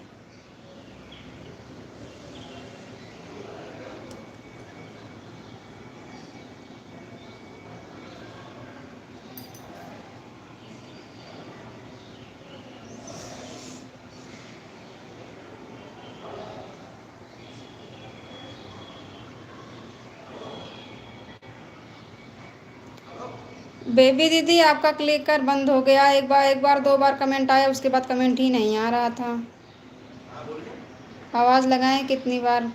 A: बेबी दीदी आपका क्लिकर बंद हो गया। एक बार 2 बार कमेंट आया, उसके बाद कमेंट ही नहीं आ रहा था। आवाज़ लगाएं कितनी बार।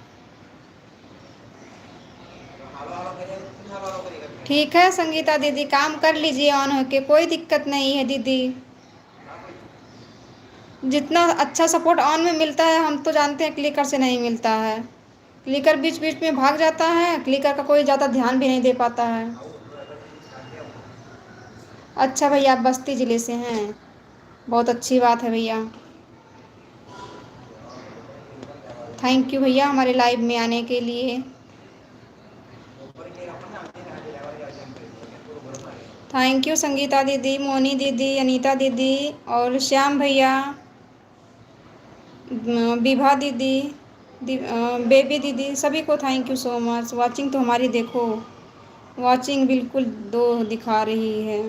A: ठीक है संगीता दीदी, काम कर लीजिए ऑन होके, कोई दिक्कत नहीं है दीदी। जितना अच्छा सपोर्ट ऑन में मिलता है हम तो जानते हैं क्लिकर से नहीं मिलता है। क्लिकर बीच बीच में भाग जाता है, क्लिकर का कोई ज़्यादा ध्यान भी नहीं दे पाता है। अच्छा भैया आप बस्ती ज़िले से हैं, बहुत अच्छी बात है भैया। थैंक यू भैया हमारे लाइव में आने के लिए। थैंक यू संगीता दीदी, मोनी दीदी, अनीता दीदी और श्याम भैया, विभा दीदी, बेबी दीदी, सभी को thank you so much. Watching तो हमारी देखो, वाचिंग बिल्कुल 2 दिखा रही है।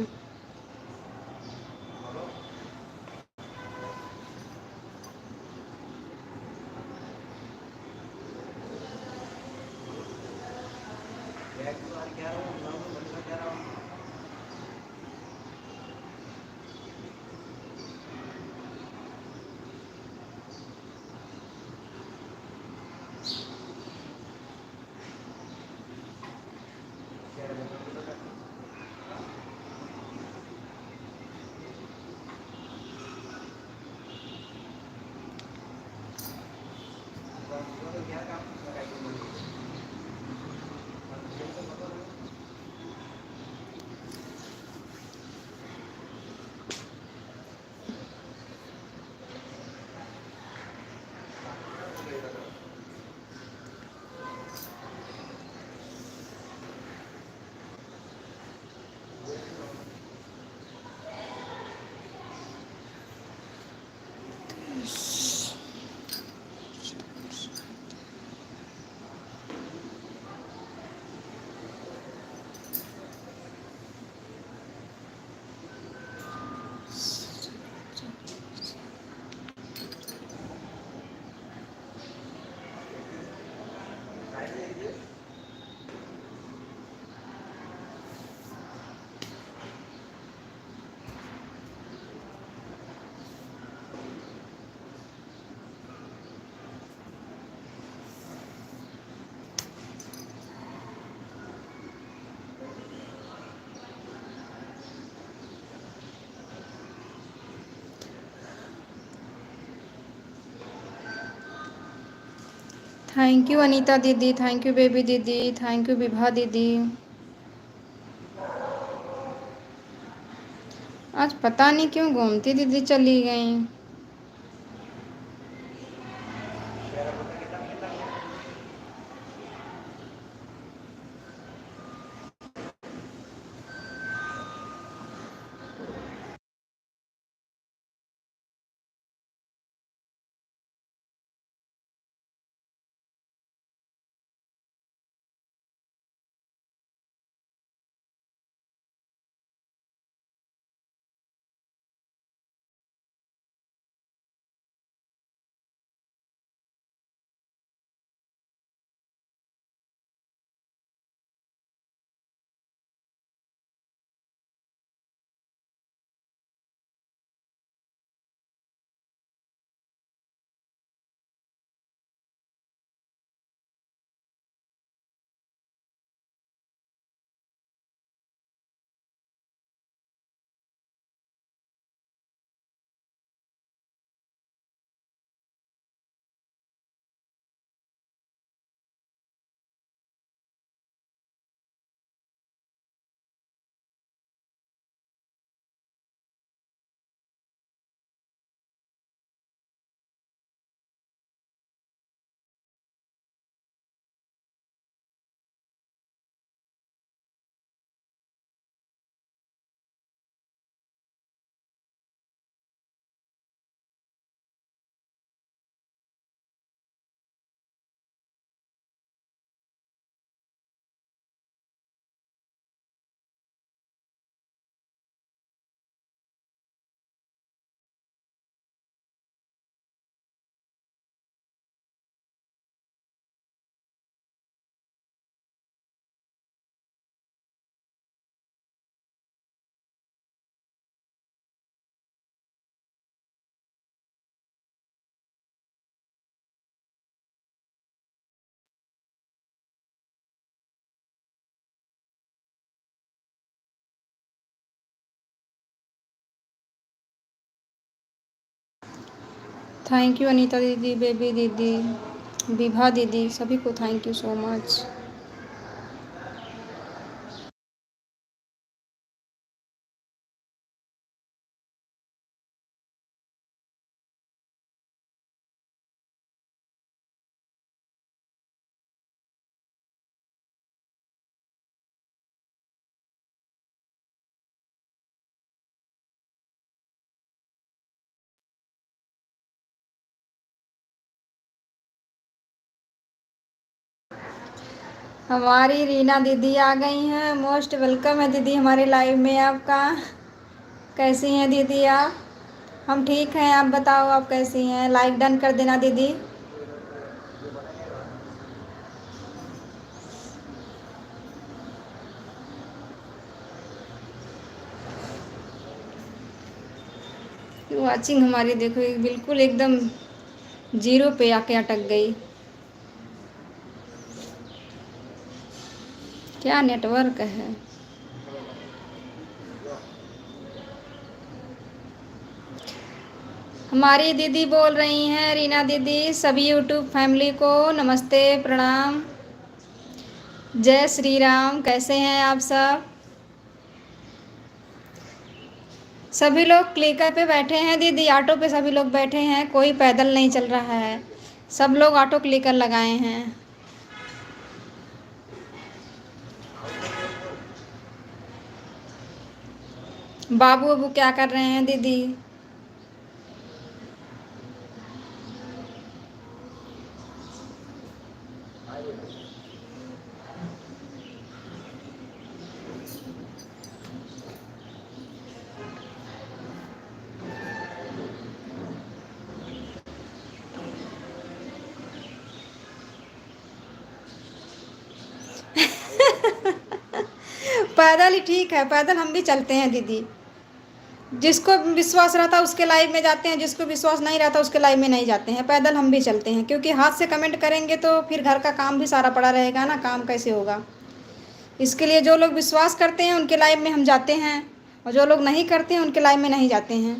A: थैंक यू अनीता दीदी, थैंक यू बेबी दीदी, थैंक यू विभा दीदी। आज पता नहीं क्यों गोमती दीदी चली गई। थैंक यू अनीता दीदी, बेबी दीदी, विभा दीदी, सभी को थैंक यू सो मच। हमारी रीना दीदी आ गई हैं। मोस्ट वेलकम है दीदी हमारे लाइव में आपका। कैसी हैं दीदी आप? हम ठीक हैं, आप बताओ आप कैसी हैं? लाइक डन कर देना दीदी। वाचिंग हमारी देखो बिल्कुल एकदम जीरो पे आके अटक गई। क्या नेटवर्क है? हमारी दीदी बोल रही हैं, रीना दीदी, सभी यूट्यूब फैमिली को नमस्ते, प्रणाम, जय श्री राम। कैसे हैं आप सब? सभी लोग क्लिकर पे बैठे हैं दीदी, ऑटो पे सभी लोग बैठे हैं, कोई पैदल नहीं चल रहा है, सब लोग ऑटो क्लिकर लगाए हैं। बाबू अबू क्या कर रहे हैं दीदी? पैदल ही ठीक है, पैदल हम भी चलते हैं दीदी। जिसको विश्वास रहता है उसके लाइव में जाते हैं, जिसको विश्वास नहीं रहता उसके लाइव में नहीं जाते हैं। पैदल हम भी चलते हैं, क्योंकि हाथ से कमेंट करेंगे तो फिर घर का काम भी सारा पड़ा रहेगा ना, काम कैसे होगा। इसके लिए जो लोग विश्वास करते हैं उनके लाइव में हम जाते हैं, और जो लोग नहीं करते हैं उनके लाइव में नहीं जाते हैं।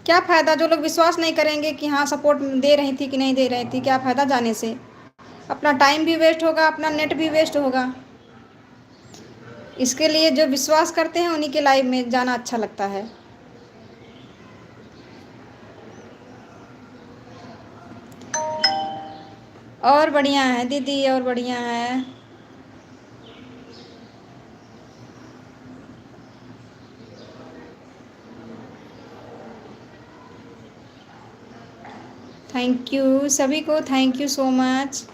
A: क्या फ़ायदा, जो लोग विश्वास नहीं करेंगे कि हाँ सपोर्ट दे रही थी कि नहीं दे रही थी, क्या फ़ायदा जाने से? अपना टाइम भी वेस्ट होगा, अपना नेट भी वेस्ट होगा। इसके लिए जो विश्वास करते हैं उन्हीं के लाइव में जाना अच्छा लगता है। और बढ़िया है दीदी, और बढ़िया है। थैंक यू सभी को, thank you so much.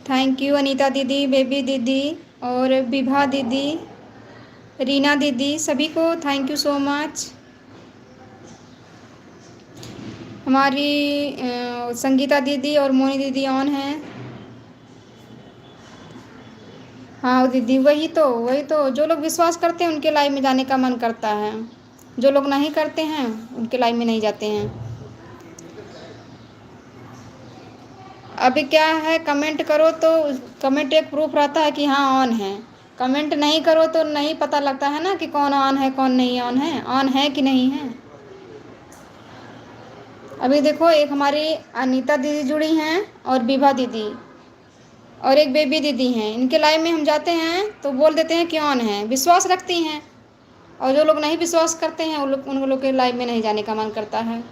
A: Thank you Anita दीदी, बेबी दीदी, और विभा दीदी, रीना दीदी, सभी को थैंक यू सो मच। हमारी संगीता दीदी और मोनी दीदी ऑन हैं। हाँ दीदी, वही तो जो लोग विश्वास करते हैं उनके लाइव में जाने का मन करता है, जो लोग नहीं करते हैं उनके लाइव में नहीं जाते हैं। अभी क्या है, कमेंट करो तो कमेंट एक प्रूफ रहता है कि हाँ ऑन है। कमेंट नहीं करो तो नहीं पता लगता है ना कि कौन ऑन है कौन नहीं ऑन है कि नहीं है। अभी देखो, एक हमारी अनीता दीदी जुड़ी हैं और विभा दीदी और एक बेबी दीदी हैं। इनके लाइव में हम जाते हैं तो बोल देते हैं कि ऑन है, विश्वास रखती हैं। और जो लोग नहीं विश्वास करते हैं उन लोग के लाइव में नहीं जाने का मन करता है।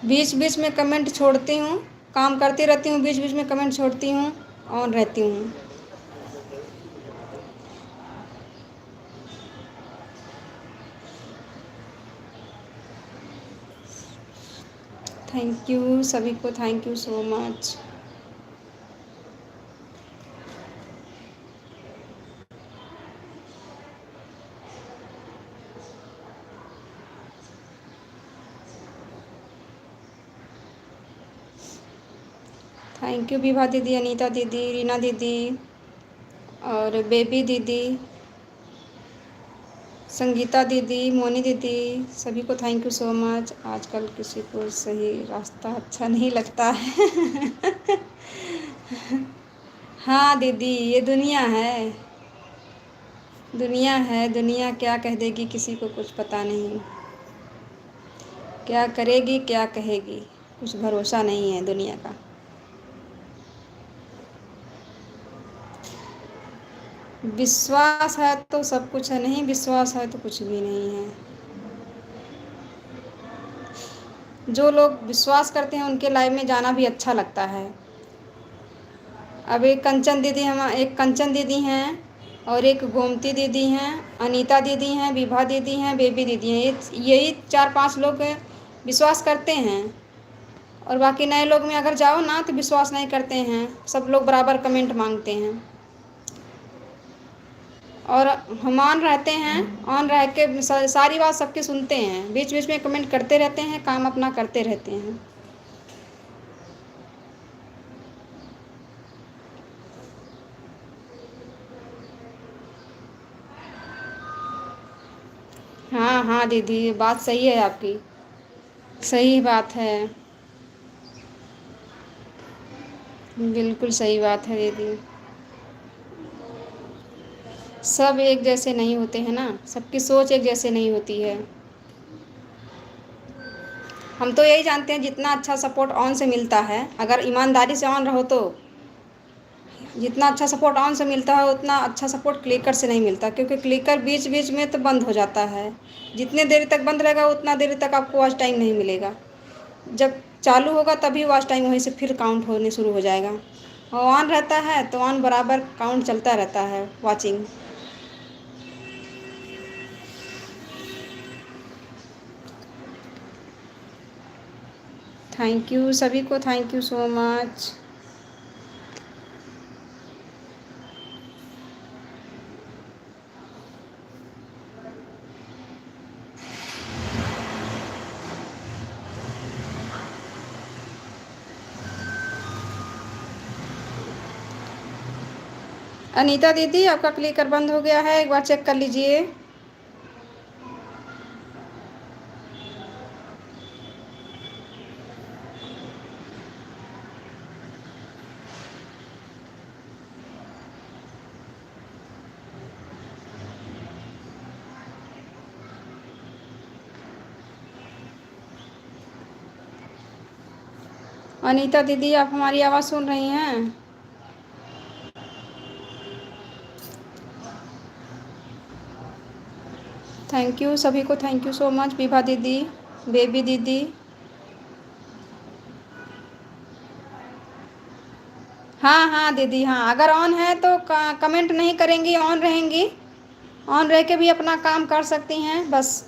A: बीच बीच में कमेंट छोड़ती हूँ, काम करती रहती हूँ, बीच बीच में कमेंट छोड़ती हूँ, ऑन रहती हूँ। थैंक यू सभी को, thank you so much. Thank you Vibha दीदी, अनीता दीदी, रीना दीदी और बेबी दीदी, संगीता दीदी, मोनी दीदी, सभी को थैंक यू सो मच। आजकल किसी को सही रास्ता अच्छा नहीं लगता है। हाँ दीदी, ये दुनिया है। दुनिया है, दुनिया क्या कह देगी किसी को कुछ पता नहीं। क्या करेगी क्या कहेगी, कुछ भरोसा नहीं है दुनिया का। विश्वास है तो सब कुछ है, नहीं विश्वास है तो कुछ भी नहीं है। जो लोग विश्वास करते हैं उनके लाइफ में जाना भी अच्छा लगता है। अब एक कंचन दीदी हैं, और एक गोमती दीदी हैं, अनीता दीदी हैं, विभा दीदी हैं, बेबी दीदी हैं। यही 4-5 लोग विश्वास करते हैं। और बाकी नए लोग में अगर जाओ ना तो विश्वास नहीं करते हैं, सब लोग बराबर कमेंट मांगते हैं। और हम ऑन रहते हैं, ऑन रह के सारी बात सबकी सुनते हैं, बीच बीच में कमेंट करते रहते हैं, काम अपना करते रहते हैं। हाँ हाँ दीदी, बात सही है आपकी। सही बात है। बिल्कुल सही बात है दीदी। सब एक जैसे नहीं होते हैं ना, सबकी सोच एक जैसे नहीं होती है। हम तो यही जानते हैं, जितना अच्छा सपोर्ट ऑन से मिलता है, अगर ईमानदारी से ऑन रहो तो जितना अच्छा सपोर्ट ऑन से मिलता है उतना अच्छा सपोर्ट क्लिकर से नहीं मिलता, क्योंकि क्लिकर बीच बीच में तो बंद हो जाता है। जितने देर तक बंद रहेगा उतना देर तक आपको वॉच टाइम नहीं मिलेगा। जब चालू होगा तभी वॉच टाइम वहीं से फिर काउंट होने शुरू हो जाएगा। और ऑन रहता है तो ऑन बराबर काउंट चलता रहता है वॉचिंग। थैंक यू सभी को, thank you so much. Anita दीदी, आपका क्लिकर बंद हो गया है, एक बार चेक कर लीजिए। अनीता दीदी, आप हमारी आवाज़ सुन रही हैं? थैंक यू सभी को, thank you so much. Vibha दीदी, बेबी दीदी। हाँ हाँ दीदी, हाँ अगर ऑन है तो कमेंट नहीं करेंगी, ऑन रहेंगी। ऑन रह के भी अपना काम कर सकती हैं। बस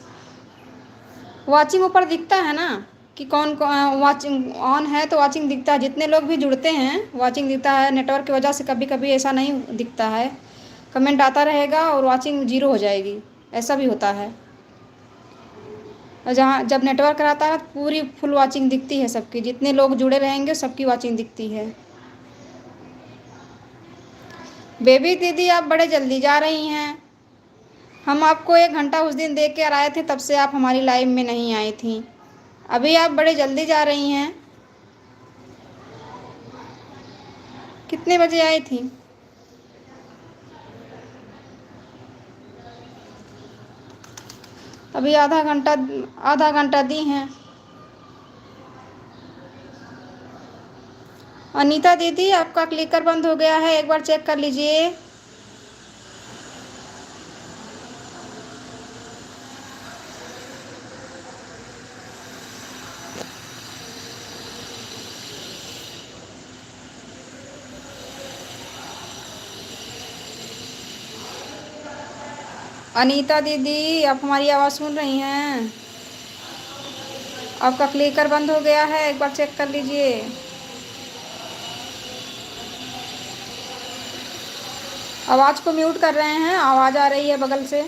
A: वॉचिंग ऊपर दिखता है ना, कि कौन कौन वॉचिंग ऑन है, तो वॉचिंग दिखता है। जितने लोग भी जुड़ते हैं वॉचिंग दिखता है। नेटवर्क की वजह से कभी कभी ऐसा नहीं दिखता है, कमेंट आता रहेगा और वॉचिंग जीरो हो जाएगी, ऐसा भी होता है। और जहाँ जब नेटवर्क रहता है पूरी फुल वॉचिंग दिखती है सबकी, जितने लोग जुड़े रहेंगे सबकी वॉचिंग दिखती है। बेबी दीदी, आप बड़े जल्दी जा रही हैं। हम आपको 1 घंटा उस दिन देख कर आए थे, तब से आप हमारी लाइव में नहीं आई थी। अभी आप बड़े जल्दी जा रही हैं। कितने बजे आई थी? अभी आधा घंटा दी हैं। अनीता दीदी, आपका क्लिकर बंद हो गया है, एक बार चेक कर लीजिए। अनीता दीदी, आप हमारी आवाज़ सुन रही हैं? आपका क्लिकर बंद हो गया है, एक बार चेक कर लीजिए। आवाज़ को म्यूट कर रहे हैं, आवाज़ आ रही है बगल से।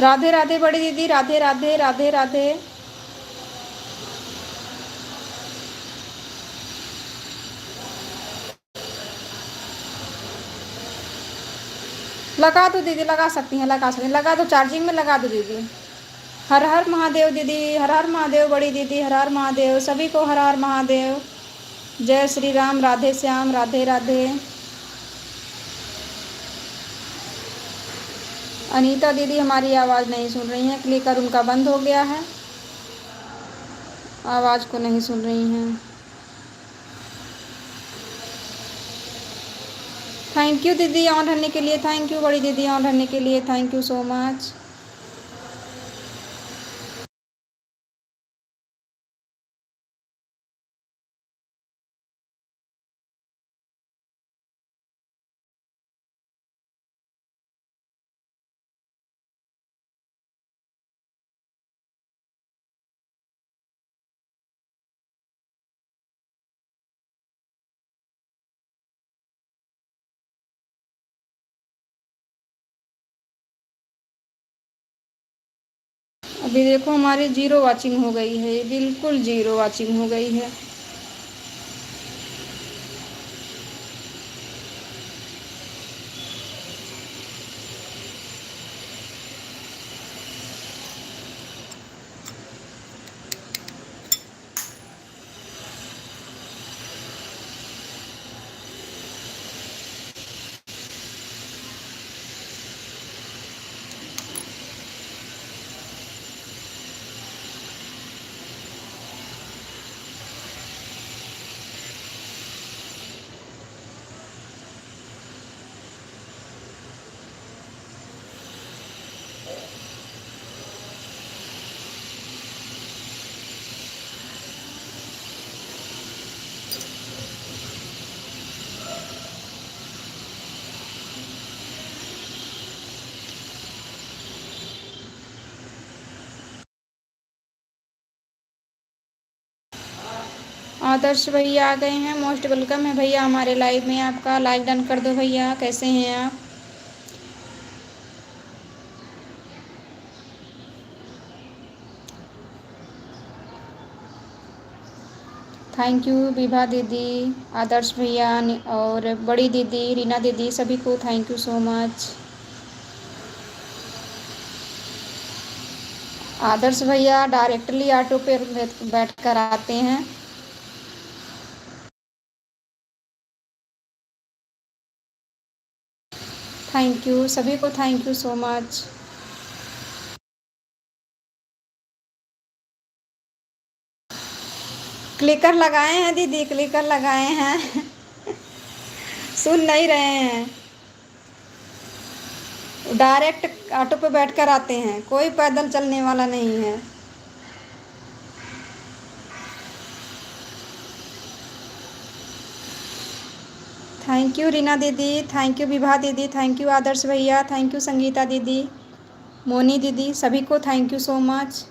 A: राधे राधे बड़ी दीदी, राधे राधे राधे राधे। लगा दो दीदी, लगा सकती हैं, लगा सकती हैं, लगा दो, चार्जिंग में लगा दो दीदी। हर हर महादेव दीदी, हर हर महादेव बड़ी दीदी, हर हर महादेव, सभी को हर हर महादेव। जय श्री राम, राधे श्याम, राधे राधे। अनीता दीदी हमारी आवाज़ नहीं सुन रही हैं, क्लिकर उनका बंद हो गया है, आवाज़ को नहीं सुन रही हैं। थैंक यू दीदी ऑन रहने के लिए, थैंक यू बड़ी दीदी ऑन रहने के लिए, थैंक यू सो मच। अभी देखो हमारी जीरो वाचिंग हो गई है, बिल्कुल जीरो वाचिंग हो गई है। आदर्श भैया आ गए हैं, मोस्ट वेलकम है भैया हमारे लाइव में, आपका लाइक डन कर दो भैया, कैसे हैं आप? थैंक यू विभा दीदी, आदर्श भैया और बड़ी दीदी रीना दीदी, सभी को थैंक यू सो मच। आदर्श भैया डायरेक्टली ऑटो पे बैठ कर आते हैं। थैंक यू सभी को, thank you so much. Clicker लगाए हैं दीदी, क्लिकर लगाए हैं सुन नहीं रहे हैं, डायरेक्ट ऑटो पे बैठ कर आते हैं, कोई पैदल चलने वाला नहीं है। थैंक यू रीना दीदी, थैंक यू विभा दीदी, थैंक यू आदर्श भैया, थैंक यू संगीता दीदी, मोनी दीदी, सभी को thank you so much.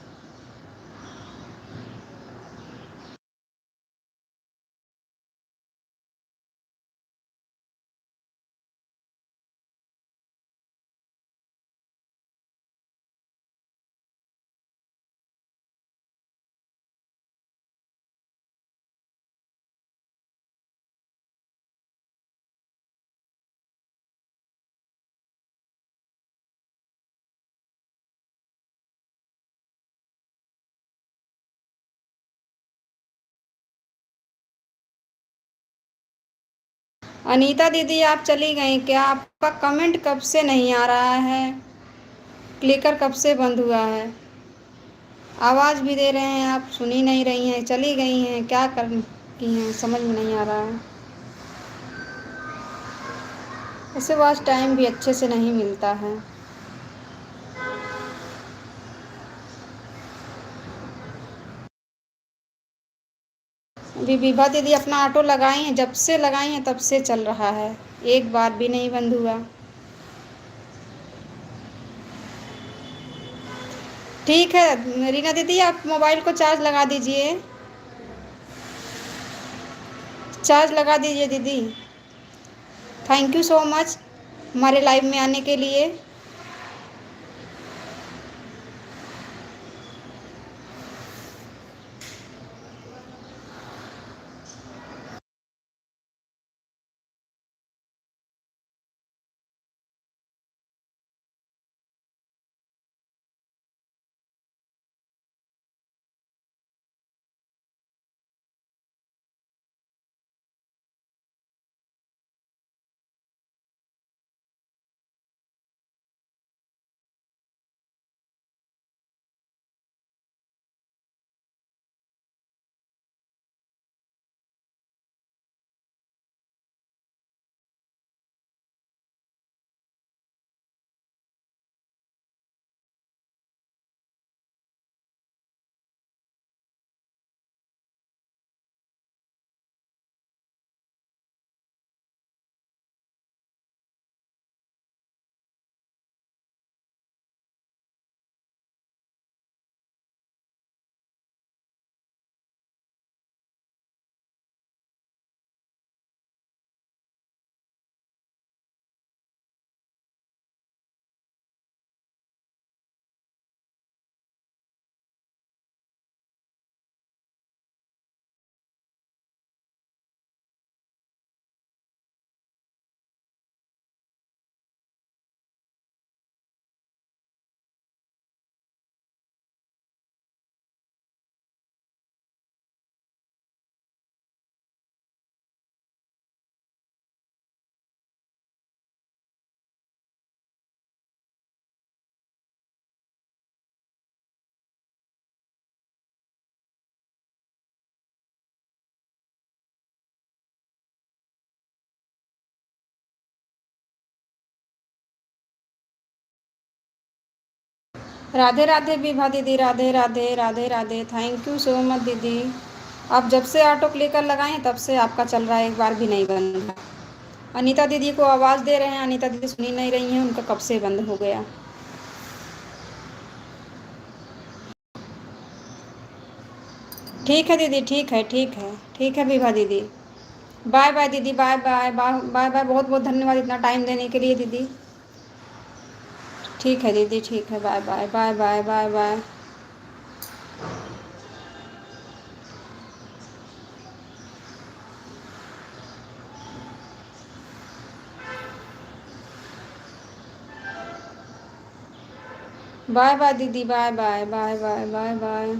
A: Anita दीदी आप चली गई क्या? आपका कमेंट कब से नहीं आ रहा है, क्लिकर कब से बंद हुआ है? आवाज़ भी दे रहे हैं आप, सुन ही नहीं रही हैं, चली गई हैं, क्या कर की हैं समझ में नहीं आ रहा है। ऐसे वाच टाइम भी अच्छे से नहीं मिलता है। अभी विभा दीदी अपना ऑटो लगाई हैं, जब से लगाई हैं तब से चल रहा है, एक बार भी नहीं बंद हुआ। ठीक है रीना दीदी, आप मोबाइल को चार्ज लगा दीजिए, चार्ज लगा दीजिए दीदी। थैंक यू सो मच हमारे लाइव में आने के लिए। राधे राधे विभा दीदी, Radhe Radhe Radhe Radhe, thank you so much दीदी। आप जब से ऑटो क्लिकर लगाएं तब से आपका चल रहा है, एक बार भी नहीं बन रहा। अनीता दीदी को आवाज़ दे रहे हैं, अनीता दीदी सुनी नहीं रही हैं, उनका कब से बंद हो गया। ठीक है दीदी, ठीक है ठीक है ठीक है विभा दीदी। बाय बाय दीदी, bye bye bye bye bye, बहुत बहुत धन्यवाद इतना टाइम देने के लिए दीदी। ठीक है दीदी, ठीक है, bye bye bye bye bye bye. Bye bye दीदी, bye bye bye bye bye bye.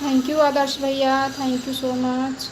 A: Thank you Adarsh भैया, thank you so much.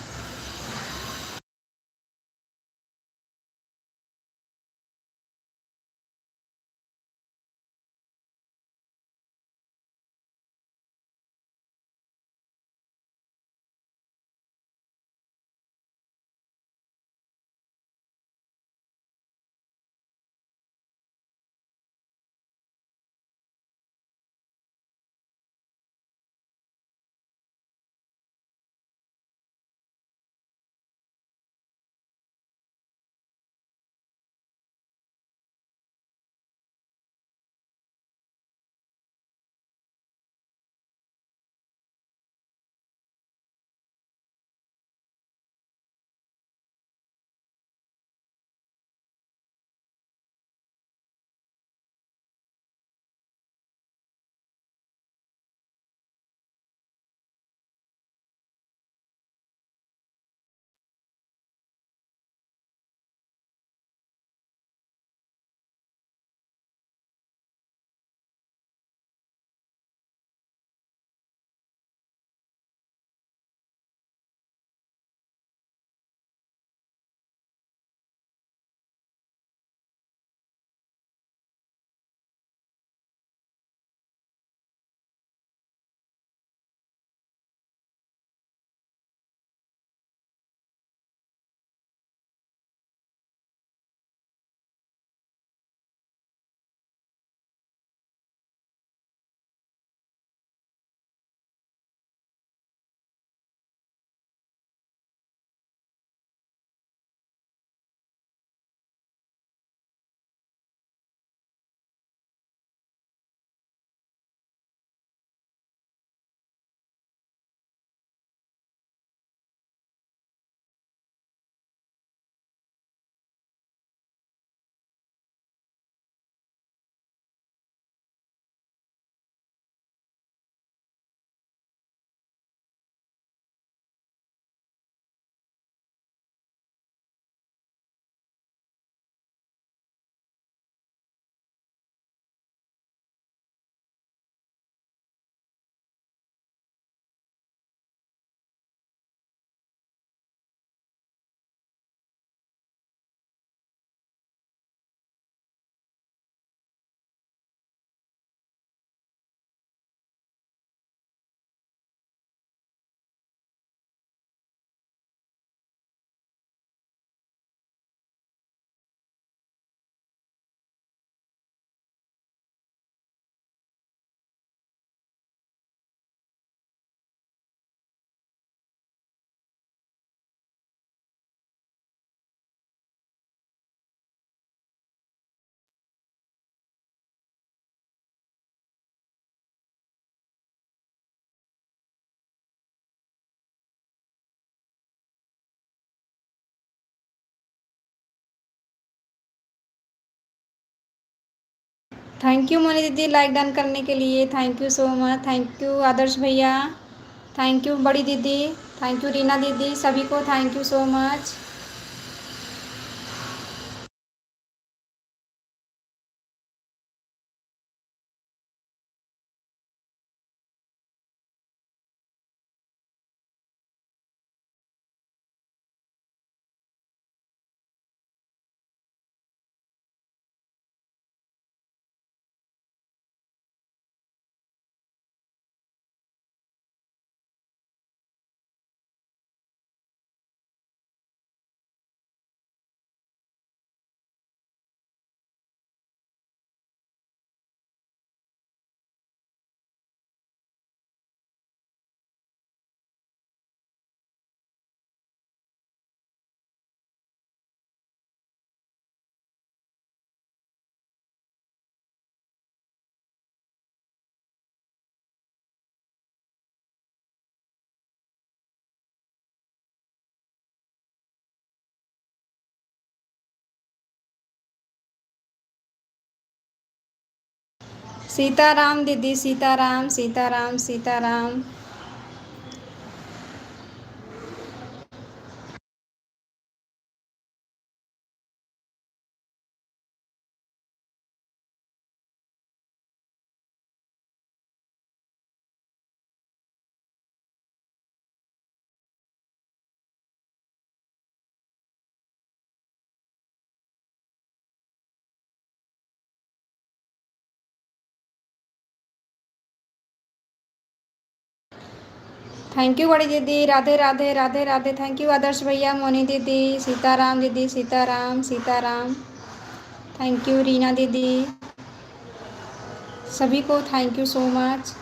A: Thank you Moni दीदी लाइक डन करने के लिए, thank you so much, thank you Adarsh भैया, थैंक यू बड़ी दीदी, थैंक यू रीना दीदी, सभी को thank you so much. Sitaram दीदी, सीताराम सीताराम सीताराम। थैंक यू बड़ी दीदी, राधे राधे राधे राधे, थैंक यू आदर्श भैया, मोनी दीदी, सीताराम दीदी, सीताराम सीताराम, थैंक यू रीना दीदी, सभी को thank you so much.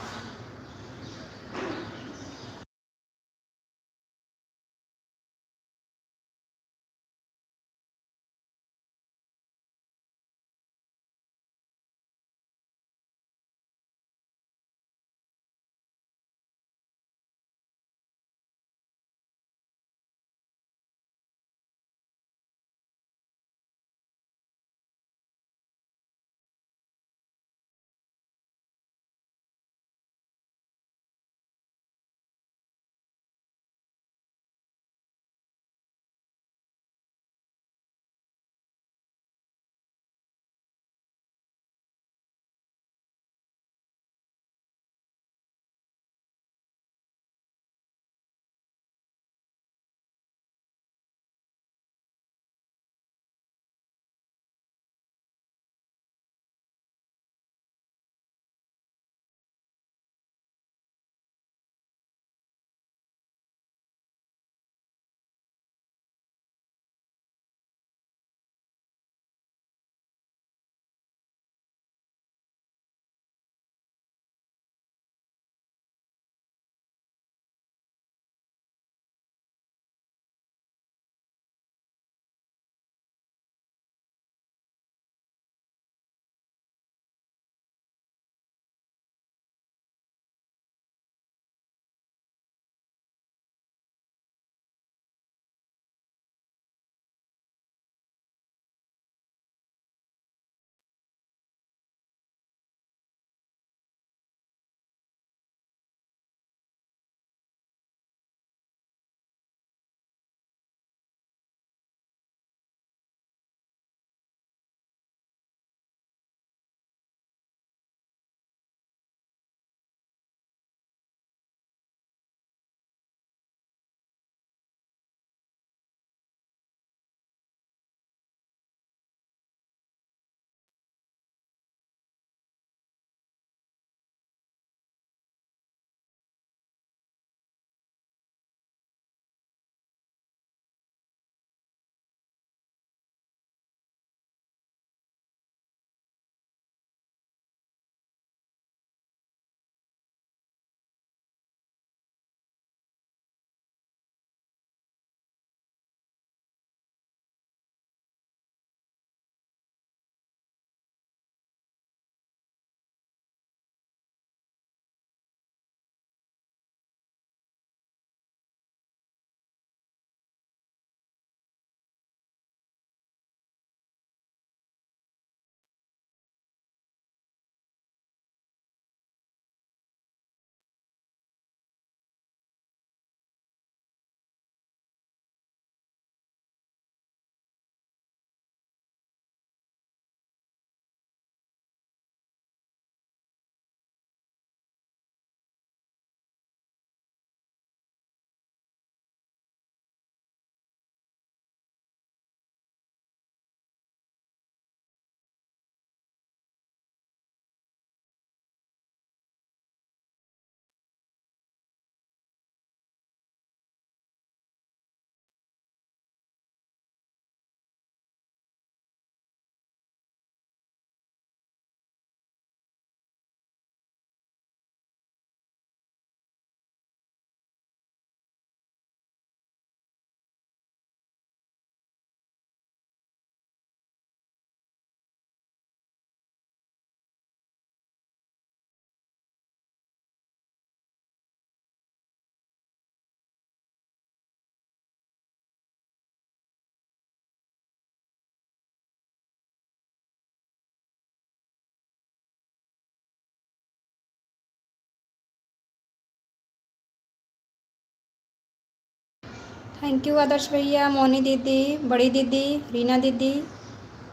A: Thank you Adarsh भैया, मोनी दीदी, बड़ी दीदी, रीना दीदी,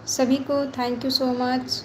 A: सभी को thank you so much.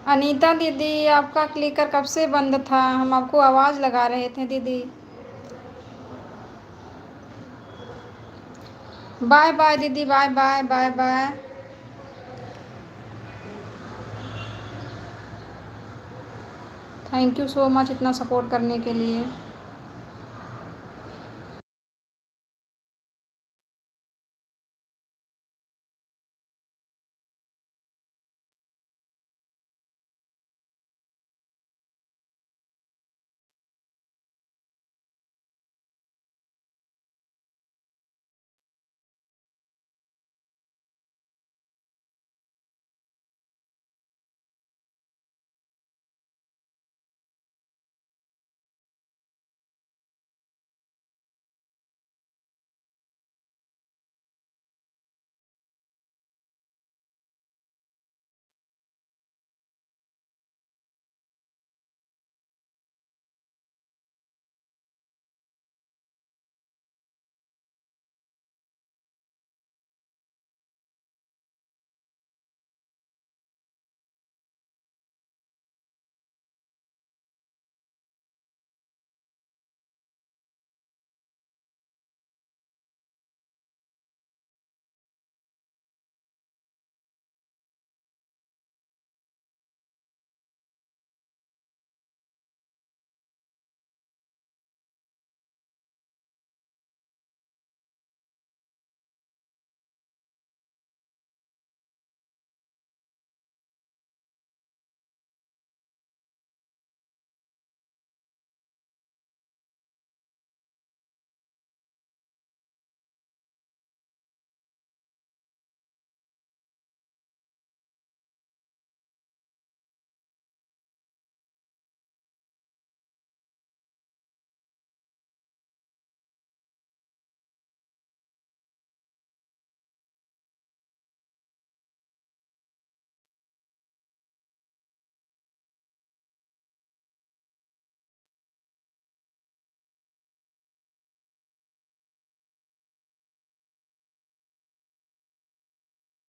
A: Anita दीदी, आपका क्लिकर कब से बंद था? हम आपको आवाज़ लगा रहे थे दीदी। बाय बाय दीदी, bye bye bye bye. Thank you so much इतना सपोर्ट करने के लिए।